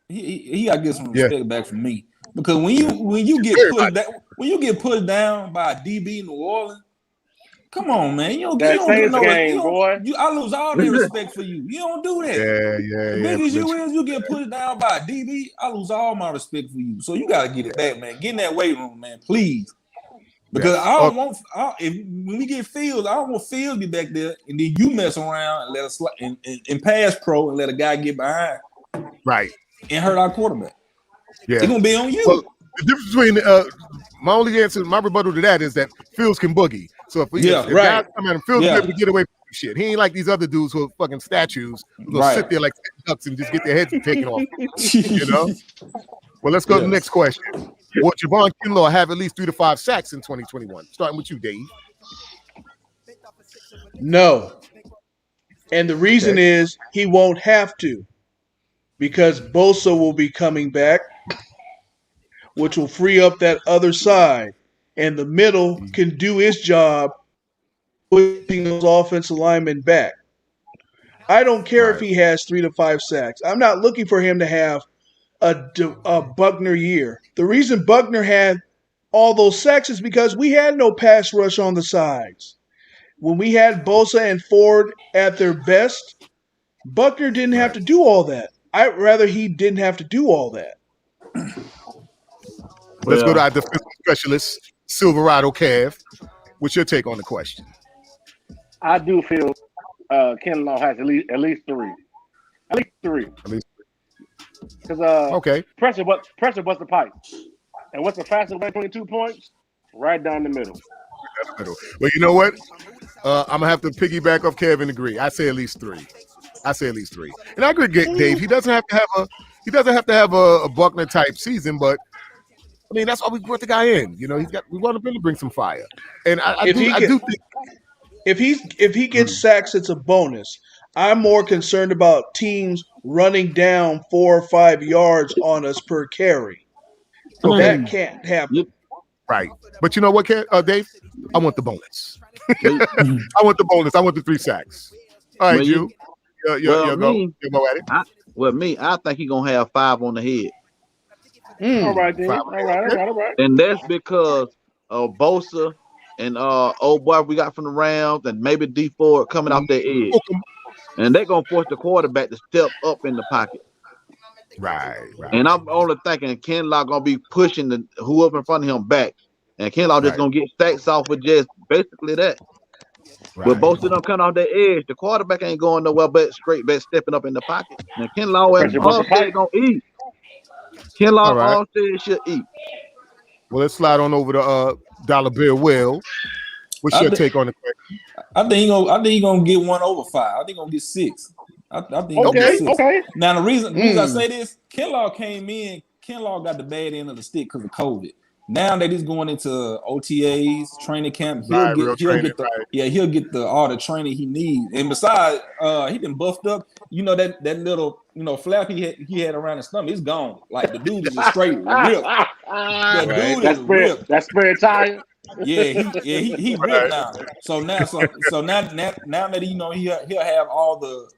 He gotta get some Yeah. respect back from me because when you get pushed down by a DB in New Orleans, come on, man. You don't that get Saints no. game, boy. I lose all that respect for you. You don't do that. Yeah. As big as you McGlinchey. is, you get pushed down by a DB. I lose all my respect for you. So you gotta get it back, man. Get in that weight room, man, please. Because Yes. I don't want when we get Fields, I don't want Fields be back there, and then you mess around and let us and pass pro and let a guy get behind Right. and hurt our quarterback. Yeah. It's gonna be on you. Well, the difference between my only answer, my rebuttal to that is that Fields can boogie. So if guys come out and Fields be able to get away from shit, he ain't like these other dudes who are fucking statues who gonna sit there like ducks and just get their heads taken off. You know. Well, let's go to the next question. Will Javon Kinlaw have at least 3 to 5 sacks in 2021? Starting with you, Dave. No. And the reason is he won't have to, because Bosa will be coming back, which will free up that other side. And the middle can do its job pushing those offensive linemen back. I don't care if he has 3 to 5 sacks. I'm not looking for him to have a Buckner year. The reason Buckner had all those sacks is because we had no pass rush on the sides. When we had Bosa and Ford at their best, Buckner didn't have to do all that. I'd rather he didn't have to do all that. Let's go to our defensive specialist, Silverado Cav. What's your take on the question? I do feel Kinlaw has at least three. At least three. Because pressure busts the pipe. And what's the fastest way 22 points? Right down the middle. Well, you know what? I'm gonna have to piggyback off Kevin. Agree. I say at least 3. And I agree, Dave. He doesn't have to have a Buckner type season, but I mean that's why we brought the guy in. You know, we want him to bring some fire. And I do think if he gets sacks, it's a bonus. I'm more concerned about teams running down 4 or 5 yards on us per carry. That can't happen. Right. But you know what, Dave? I want the bonus. I want the bonus. I want the 3 sacks. All right, you. Go at it. I think he's going to have 5 on the head. All right, then. All right. And that's because Bosa and old boy we got from the Rams and maybe D Ford coming off their edge. And they're going to force the quarterback to step up in the pocket. Right. And I'm only thinking Kinlaw going to be pushing whoever in front of him back. And Kinlaw just going to get stacks off with just basically that. With both of them coming off their edge, the quarterback ain't going nowhere but straight back stepping up in the pocket. And Kinlaw and Armstead going to eat. Kinlaw and Armstead should eat. Well, let's slide on over to Dollar Bill Will. What's your take on the question? I think he gonna get 1 over 5. I think he gonna get 6. I think he'll get 6. Okay. Now the reason I say this, Kinlaw came in. Kinlaw got the bad end of the stick because of COVID. Now that he's going into OTAs, training camp, he'll get all the training he needs. And besides, he been buffed up. You know that little flap he had around his stomach, it's gone. Like the dude is just straight ripped. The dude is ripped. That spare tire. He ripped now. So now that he'll have all the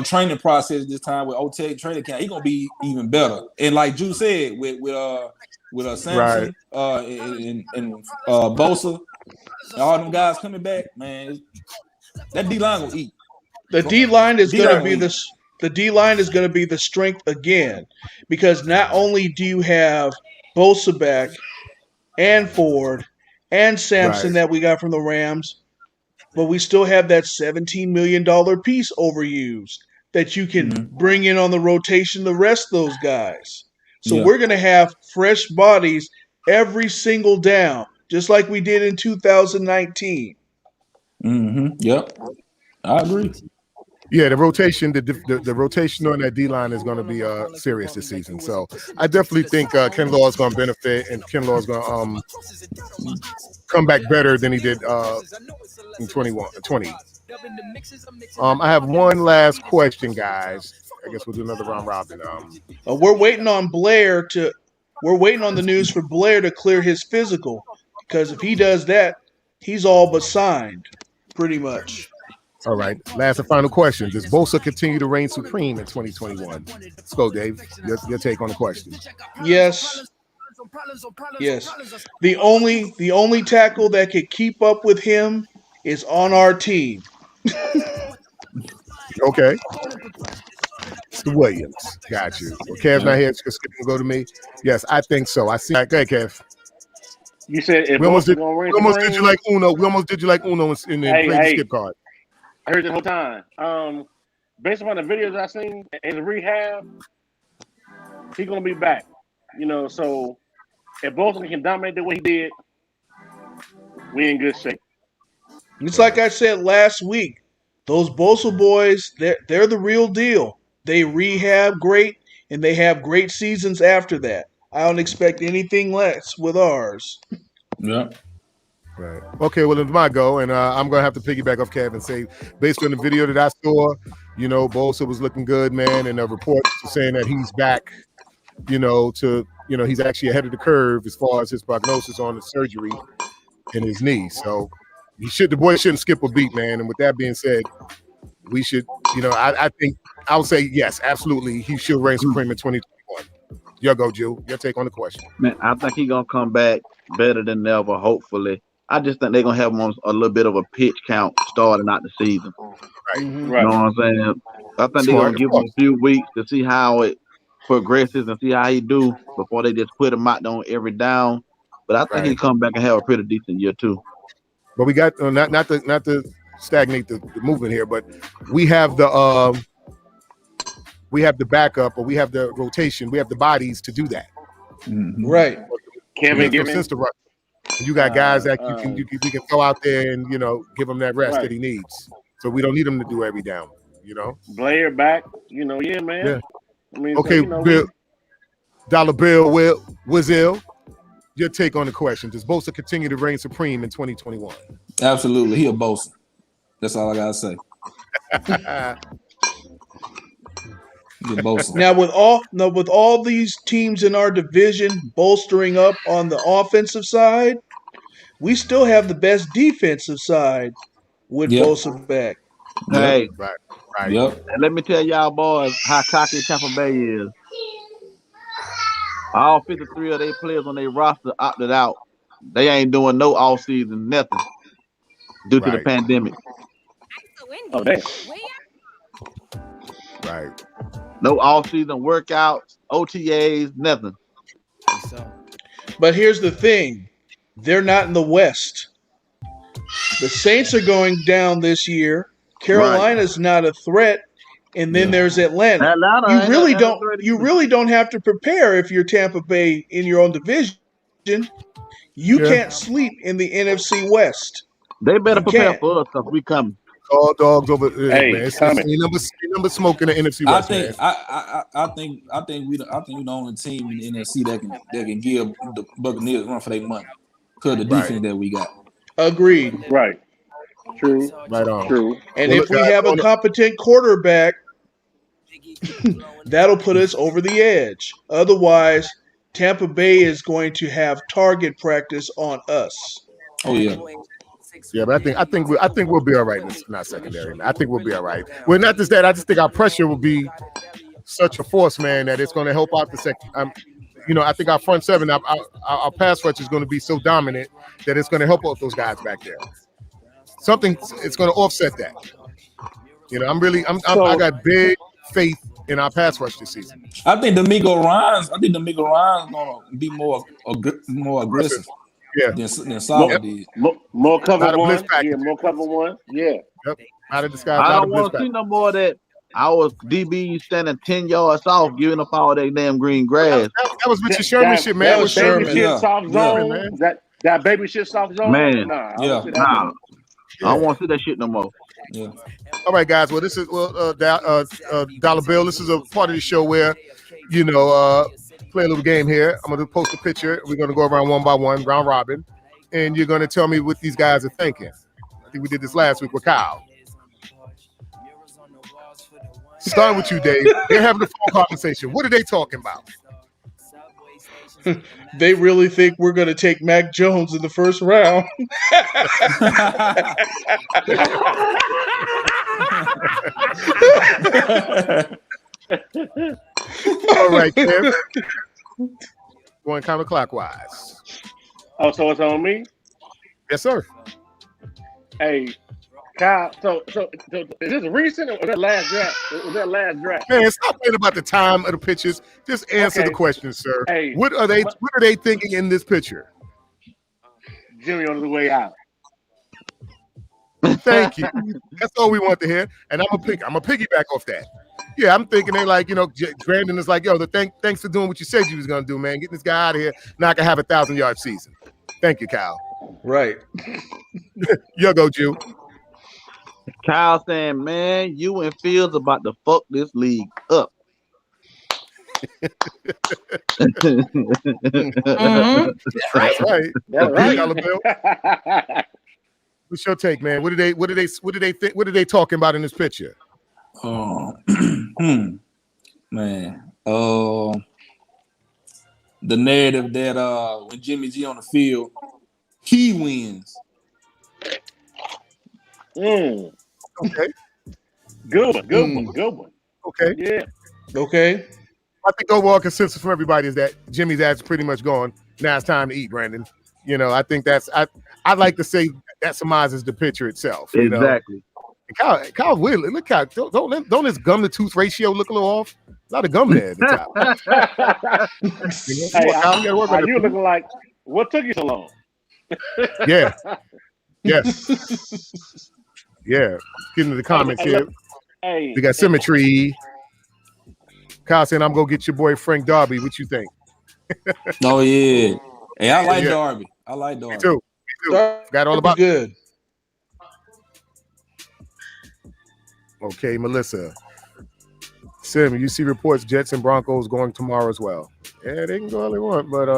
training process this time with OTA training camp, he's gonna be even better. And like Drew said, with Samson and Bosa, and all them guys coming back, man, that D line will eat. The D line is going to be the D line is going to be the strength again, because not only do you have Bosa back, and Ford and Sampson Right. that we got from the Rams, but we still have that $17 million piece overused that you can bring in on the rotation the rest of those guys. So we're going to have fresh bodies every single down, just like we did in 2019. Yep. I agree. Yeah, the rotation, the rotation on that D line is going to be serious this season. So I definitely think Ken Law is going to benefit, and Ken Law is going to come back better than he did in 20. I have one last question, guys. I guess we'll do another round robin. We're waiting on We're waiting on the news for Blair to clear his physical, because if he does that, he's all but signed, pretty much. All right. Last and final question. Does Bosa continue to reign supreme in 2021? Let's go, Dave. Your take on the question. Yes. Yes. The only tackle that could keep up with him is on our team. Okay. It's the Williams. Got you. Well, Kev's not here. It's going to go to me. Yes, I think so. I see. Go ahead, Kev. You said if we almost did you like Uno. We almost did you like Uno in the skip card. I heard the whole time. Based on the videos I seen in the rehab, he's gonna be back. So if Bolton can dominate the way he did, we in good shape. It's like I said last week. Those Bosa boys, they're the real deal. They rehab great, and they have great seasons after that. I don't expect anything less with ours. Yeah. Right. Okay, well, it's my go, and I'm going to have to piggyback off Kev and say, based on the video that I saw, Bosa was looking good, man, and the reports are saying that he's back, he's actually ahead of the curve as far as his prognosis on the surgery in his knee. So the boy shouldn't skip a beat, man. And with that being said, we should, I think I would say yes, absolutely. He should reign supreme in 2021. Your go, Jew. Your take on the question. Man, I think he's going to come back better than ever, hopefully. I just think they're going to have him on a little bit of a pitch count starting out the season. Right. You know what I'm saying? I think they're going to give him a few weeks to see how it progresses and see how he do before they just put him out there on every down. But I think he'll come back and have a pretty decent year, too. But we got, not to stagnate the movement here, but we have the backup, or we have the rotation, we have the bodies to do that. Right. Kevin, you got guys that you can throw out there and give him that rest that he needs. So we don't need him to do every down. Blair back. Yeah, man. Yeah. I mean, okay, Bill, Dollar Bill, Wizil, your take on the question: does Bosa continue to reign supreme in 2021? Absolutely, he a Bosa. That's all I gotta say. Now with all these teams in our division bolstering up on the offensive side, we still have the best defensive side with Bosa back. Hey, right. Yep. And let me tell y'all boys how cocky Tampa Bay is. All 53 of their players on their roster opted out. They ain't doing no all season nothing due to the pandemic. Oh, damn. Right. No all-season workouts, OTAs, nothing. But here's the thing. They're not in the West. The Saints are going down this year. Carolina's not a threat. And then there's Atlanta. You really don't have to prepare if you're Tampa Bay in your own division. You can't sleep in the NFC West. They better prepare for us because we coming. All dogs over. Hey, man. It's number smoke in the NFC West. I think we're the only team in the NFC that can give the Buccaneers run for their money because of the defense that we got. Agreed. Right. True. Right on. True. And if we have a competent quarterback, that'll put us over the edge. Otherwise, Tampa Bay is going to have target practice on us. Oh yeah. Yeah, but I think we'll be all right in our secondary. I think we'll be all right. Well, not just that. I just think our pressure will be such a force, man, that it's going to help out the second. I think our front seven, our pass rush is going to be so dominant that it's going to help out those guys back there. It's going to offset that. I got big faith in our pass rush this season. I think D'Amico Ryan's going to be more aggressive. Yeah. Then Solid did. More cover Not a bliss one. package. Yeah, more cover one. Yeah. Yep. Out of disguise. I Not a don't bliss want to see package. no more of that. Our DB standing 10 yards off, giving up all that damn green grass. That was Richard Sherman shit, man. that was baby Sherman. shit soft zone. man. That baby shit soft zone. Man, Nah, I Yeah. don't see that. nah, I don't want to see that shit no more. Yeah. All right, guys. Well, this is Dollar Bill. This is a part of the show where, play a little game here. I'm gonna post a picture. We're gonna go around one by one, round robin, and you're gonna tell me what these guys are thinking. I think we did this last week with Kyle. Starting with you, Dave. They're having a phone conversation. What are they talking about? They really think we're going to take Mac Jones in the first round. All right, Tim. Going counterclockwise. Oh, so it's on me? Yes, sir. Hey, Kyle. So is this recent or was that last draft? Was that last draft? Man, stop thinking about the time of the pictures. Just answer the question, sir. Hey, what are they thinking in this picture? Jimmy on his way out. Thank you. That's all we want to hear. And I'm a piggyback off that. Yeah, I'm thinking they like, Brandon is like, yo, thanks for doing what you said you was gonna do, man. Getting this guy out of here. Now I can have a 1,000-yard season. Thank you, Kyle. Right. You go, Jew. Kyle saying, man, you and Fields about to fuck this league up. Mm-hmm. That's right. That's right. Dollar Bill. What's your take, man? What do they think? What are they talking about in this picture? Man. The narrative that when Jimmy G on the field, he wins. Okay. Good one. Okay. Yeah. Okay. I think overall consensus from everybody is that Jimmy's ass is pretty much gone. Now it's time to eat, Brandon. I think I'd like to say that surmises the picture itself. Exactly. Kyle Whitley, look how don't his gum to tooth ratio look a little off? A lot of gum there at the top. You looking like what took you so long? Yeah. Yeah. Getting to the comments here. Hey, we got symmetry. Kyle saying, I'm gonna get your boy Frank Darby. What you think? Oh yeah. Hey, I like Darby. I like Darby. Me too. Got all about good. Okay, Melissa. Sim, you see reports Jets and Broncos going tomorrow as well. Yeah, they can go all they want, but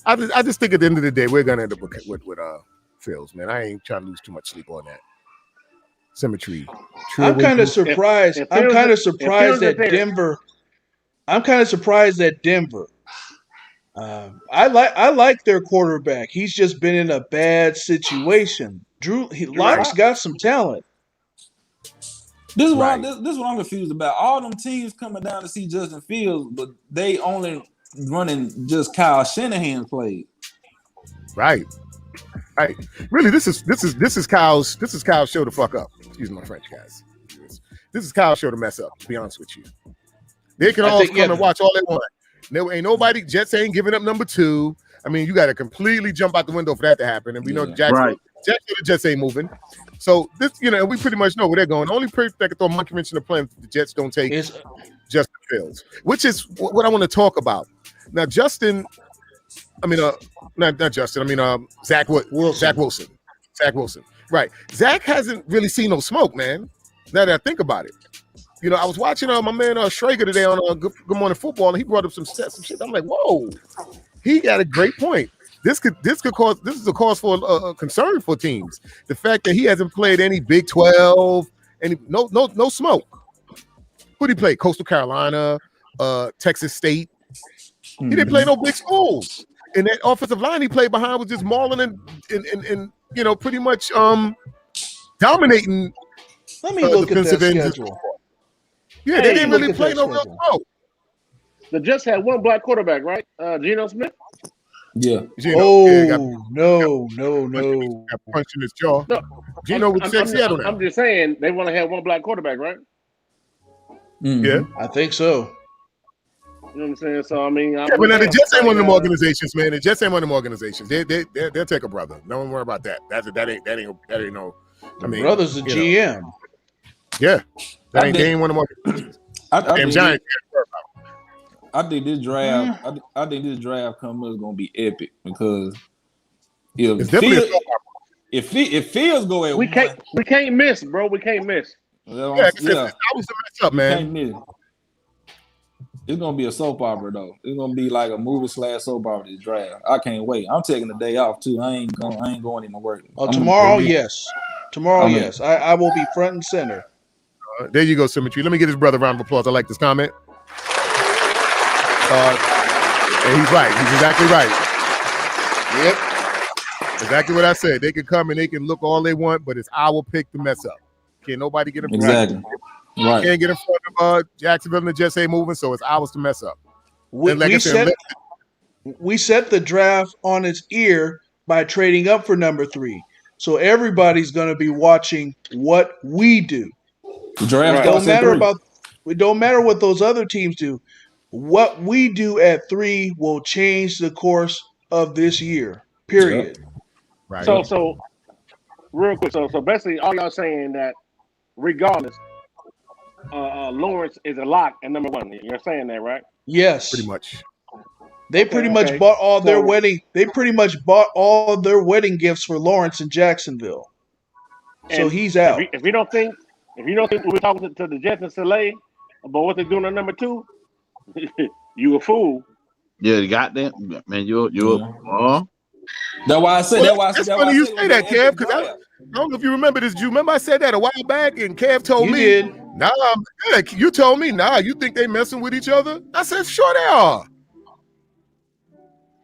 I just think at the end of the day we're gonna end up with Fields, man. I ain't trying to lose too much sleep on that. Symmetry. I'm kind of surprised. I'm kind of surprised that Denver. I'm kind of surprised that Denver. I like their quarterback. He's just been in a bad situation. Locke's got some talent. This is what I'm confused about. All them teams coming down to see Justin Fields, but they only running just Kyle Shanahan plays. Right. Really, this is Kyle's show to fuck up. Excuse my French, guys. This is Kyle's show to mess up. To be honest with you, they can all come and watch all they want. There ain't nobody. Jets ain't giving up number 2. I mean, you got to completely jump out the window for that to happen. And we know the Jets ain't moving. So this, we pretty much know where they're going. The only person that can throw a monkey wrench in the plan if the Jets don't take Justin Fields, which is what I want to talk about. Now, Justin. I mean, not Justin. I mean, Zach Wilson. Right. Zach hasn't really seen no smoke, man. Now that I think about it. I was watching my man Schrager today on Good Morning Football, and he brought up some shit. I'm like, whoa, he got a great point. This is a cause for concern for teams. The fact that he hasn't played any Big 12, any no smoke. Who did he play? Coastal Carolina, Texas State. He didn't play no big schools. And that offensive line he played behind was just mauling and pretty much dominating. Let me look at that schedule. Yeah, they didn't really play no real smoke. The Jets had one black quarterback, right? Geno Smith. Yeah. No. Got punched in his jaw. No, Geno with Seattle now. I'm just saying they want to have one black quarterback, right? Mm-hmm. Yeah, I think so. You know what I'm saying? So I mean, Yeah, but now the Jets ain't one of them organizations, man. The Jets ain't one of them organizations. They'll take a brother. Don't worry about that. That ain't no. I mean, brother's a GM. Yeah, they ain't one of them organizations. Damn Giants. I think this draft. I think this draft coming is gonna be epic because if Fields go at we can't miss, bro. We can't miss. Yeah, I was a mess up, man. Can't miss. It's gonna be a soap opera though. It's gonna be like a movie / soap opera. This draft. I can't wait. I'm taking the day off too. I ain't going into work. Tomorrow, yes. Tomorrow, yes. I will be front and center. There you go, Symmetry. Let me give his brother a round of applause. I like this comment. And he's right. He's exactly right. Yep. Exactly what I said. They can come and they can look all they want, but it's our pick to mess up. Can't nobody get in front. Exactly. Right. Can't get in front of Jacksonville and the Jets ain't moving, so it's ours to mess up. We set the draft on its ear by trading up for number 3. So everybody's going to be watching what we do. The draft It don't matter what those other teams do. What we do at 3 will change the course of this year. Period. Yep. Right. So real quick. So basically, all y'all saying that regardless, Lawrence is a lock at number 1. You're saying that, right? Yes. Pretty much. They pretty much bought all their wedding. They pretty much bought all of their wedding gifts for Lawrence in Jacksonville. So he's out. If you don't think we're talking to the Jets and Saleh about what they're doing on number 2, you a fool. Yeah, you got that, man. You're. That's why I said. It's funny you say that, Kev, because I don't know if you remember this. Do you remember I said that a while back, and Kev told me, "Nah, you told me, nah, you think they messing with each other?" I said, "Sure they are."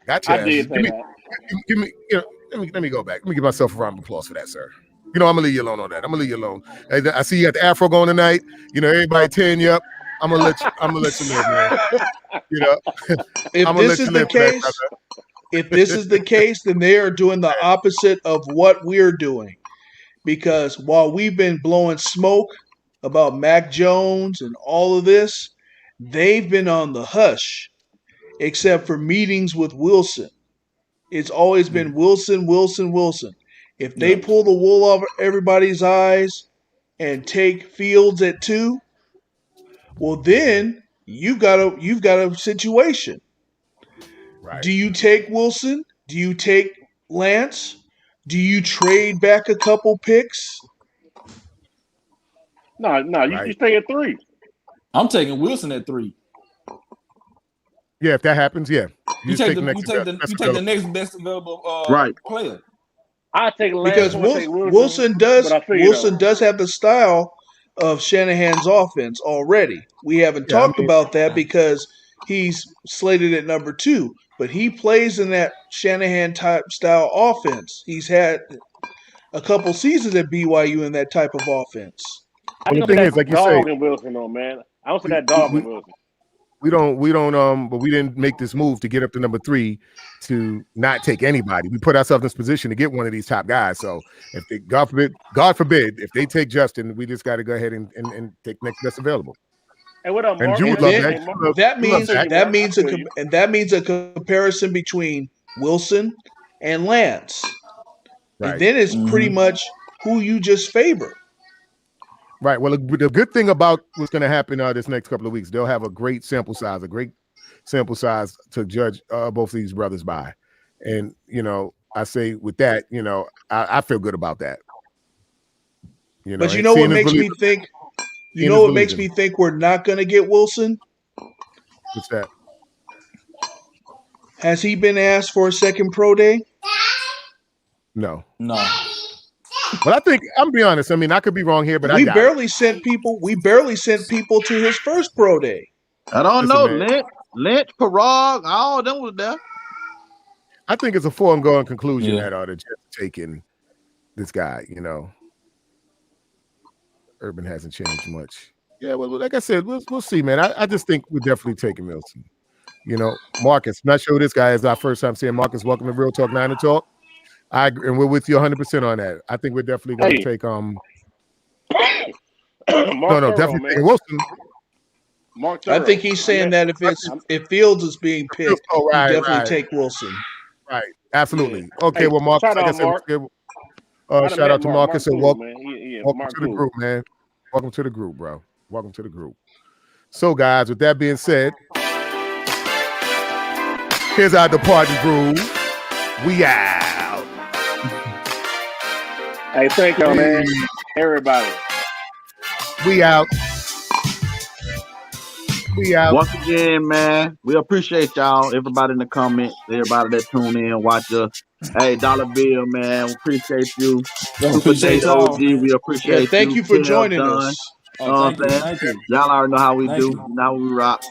Gotcha. I did say that. Give me, let me go back. Let me give myself a round of applause for that, sir. I'm gonna leave you alone on that. I'm gonna leave you alone. I see you got the afro going tonight. Everybody tearing you up. I'm gonna let you live, man. If this is the case, if this is the case, then they are doing the opposite of what we're doing. Because while we've been blowing smoke about Mac Jones and all of this, they've been on the hush, except for meetings with Wilson. It's always been Wilson, Wilson, Wilson. If they pull the wool over everybody's eyes and take Fields at 2, well, then you've got a situation. Right. Do you take Wilson? Do you take Lance? Do you trade back a couple picks? No, you stay at 3. I'm taking Wilson at 3. Yeah, if that happens, yeah. You take the next best available player. I take Lance because Wilson does have the style of Shanahan's offense already. We haven't talked about that because he's slated at number 2, but he plays in that Shanahan type style offense. He's had a couple seasons at BYU in that type of offense. I don't see that dog in Wilson, though, man. I don't see that dog in Wilson. We don't, but we didn't make this move to get up to number 3 to not take anybody. We put ourselves in this position to get one of these top guys. So if they, God forbid, if they take Justin, we just got to go ahead and take next best available. And what up, Mark? And you would love that. That means a comparison between Wilson and Lance. Right. And then it's pretty much who you just favor. Right. Well, the good thing about what's going to happen this next couple of weeks, they'll have a great sample size to judge both of these brothers by. And, I say with that, I feel good about that. But you know what makes me think? You know what makes me think we're not going to get Wilson? What's that? Has he been asked for a second pro day? No. But I think I'm gonna be honest. I mean, I could be wrong here, but we barely sent people to his first pro day. I don't know. Lynch, Parag, all of them was there. I think it's a foregone conclusion that they're just taking this guy. Urban hasn't changed much. Yeah, well, like I said, we'll see, man. I just think we're definitely taking Wilson. Marcus. Not sure this guy is our first time seeing Marcus. Welcome to Real Talk 9ertalk. And we're with you 100% on that. I think we're definitely going to take definitely taking Wilson. Mark I Thorough. think he's saying that if Fields is being picked, Oh, right, you definitely right. take Wilson. Right. Absolutely. Yeah. Okay, Hey, well, Marcus, shout like I out said, Mark. shout out to Marcus and welcome, man. welcome Mark to the cool. group, man. Welcome to the group, bro. Welcome to the group. So, guys, with that being said, here's our departing groove. We out. Hey, thank y'all, man. Everybody. We out. We out. Once again, man, we appreciate y'all, everybody in the comments, everybody that tune in, watch us. Hey, Dollar Bill, man, we appreciate you. Super Appreciate Data y'all, OG, man. we appreciate Thank you for Kev joining Dunn. us. You know what I'm saying? Thank you. Y'all already know how we Thank do. you. You know how we rock.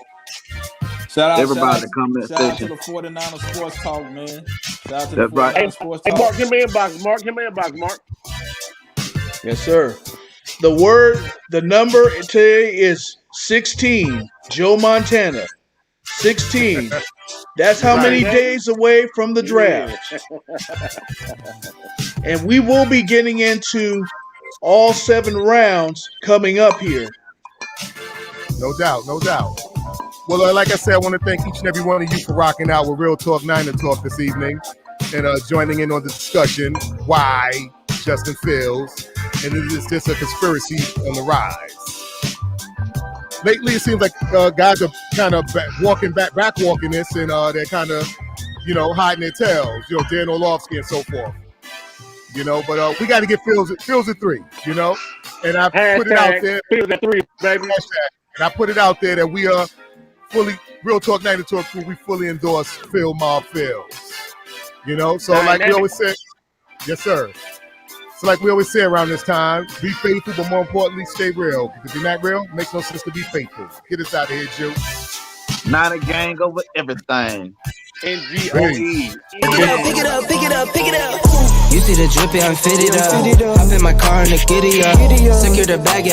Shout Everybody out, in the comment shout out to section. the 49ers Sports Talk, man. Shout out to That's the 49ers right. Sports Hey, Talk. Mark, give me inbox. Mark, give me inbox. Mark. Yes, sir. The number today is 16. Joe Montana. 16. That's how Right, many man. days away from the draft. And we will be getting into all 7 rounds coming up here. No doubt, no doubt. Well, like I said, I want to thank each and every one of you for rocking out with Real Talk 9er Talk this evening and joining in on the discussion. Why Justin Fields? And is this a conspiracy on the rise? Lately, it seems like guys are kind of backwalking this, and they're kind of, hiding their tails. Dan Orlovsky and so forth. But we got to get Fields at 3. And I put it out there. Fields at 3, baby. And I put it out there that we are fully Real Talk 9er Talk crew. We fully endorse Phil Mob Fields. So like we always say, yes sir. So like we always say around this time, be faithful, but more importantly, stay real. Because if you're not real, it makes no sense to be faithful. Get us out of here, Joe. Niner gang over everything. NGOE. Pick it up, pick it up, pick it up. You see the drippy, I'm fitted up. Hop in my car and the giddy up. Secure the bag.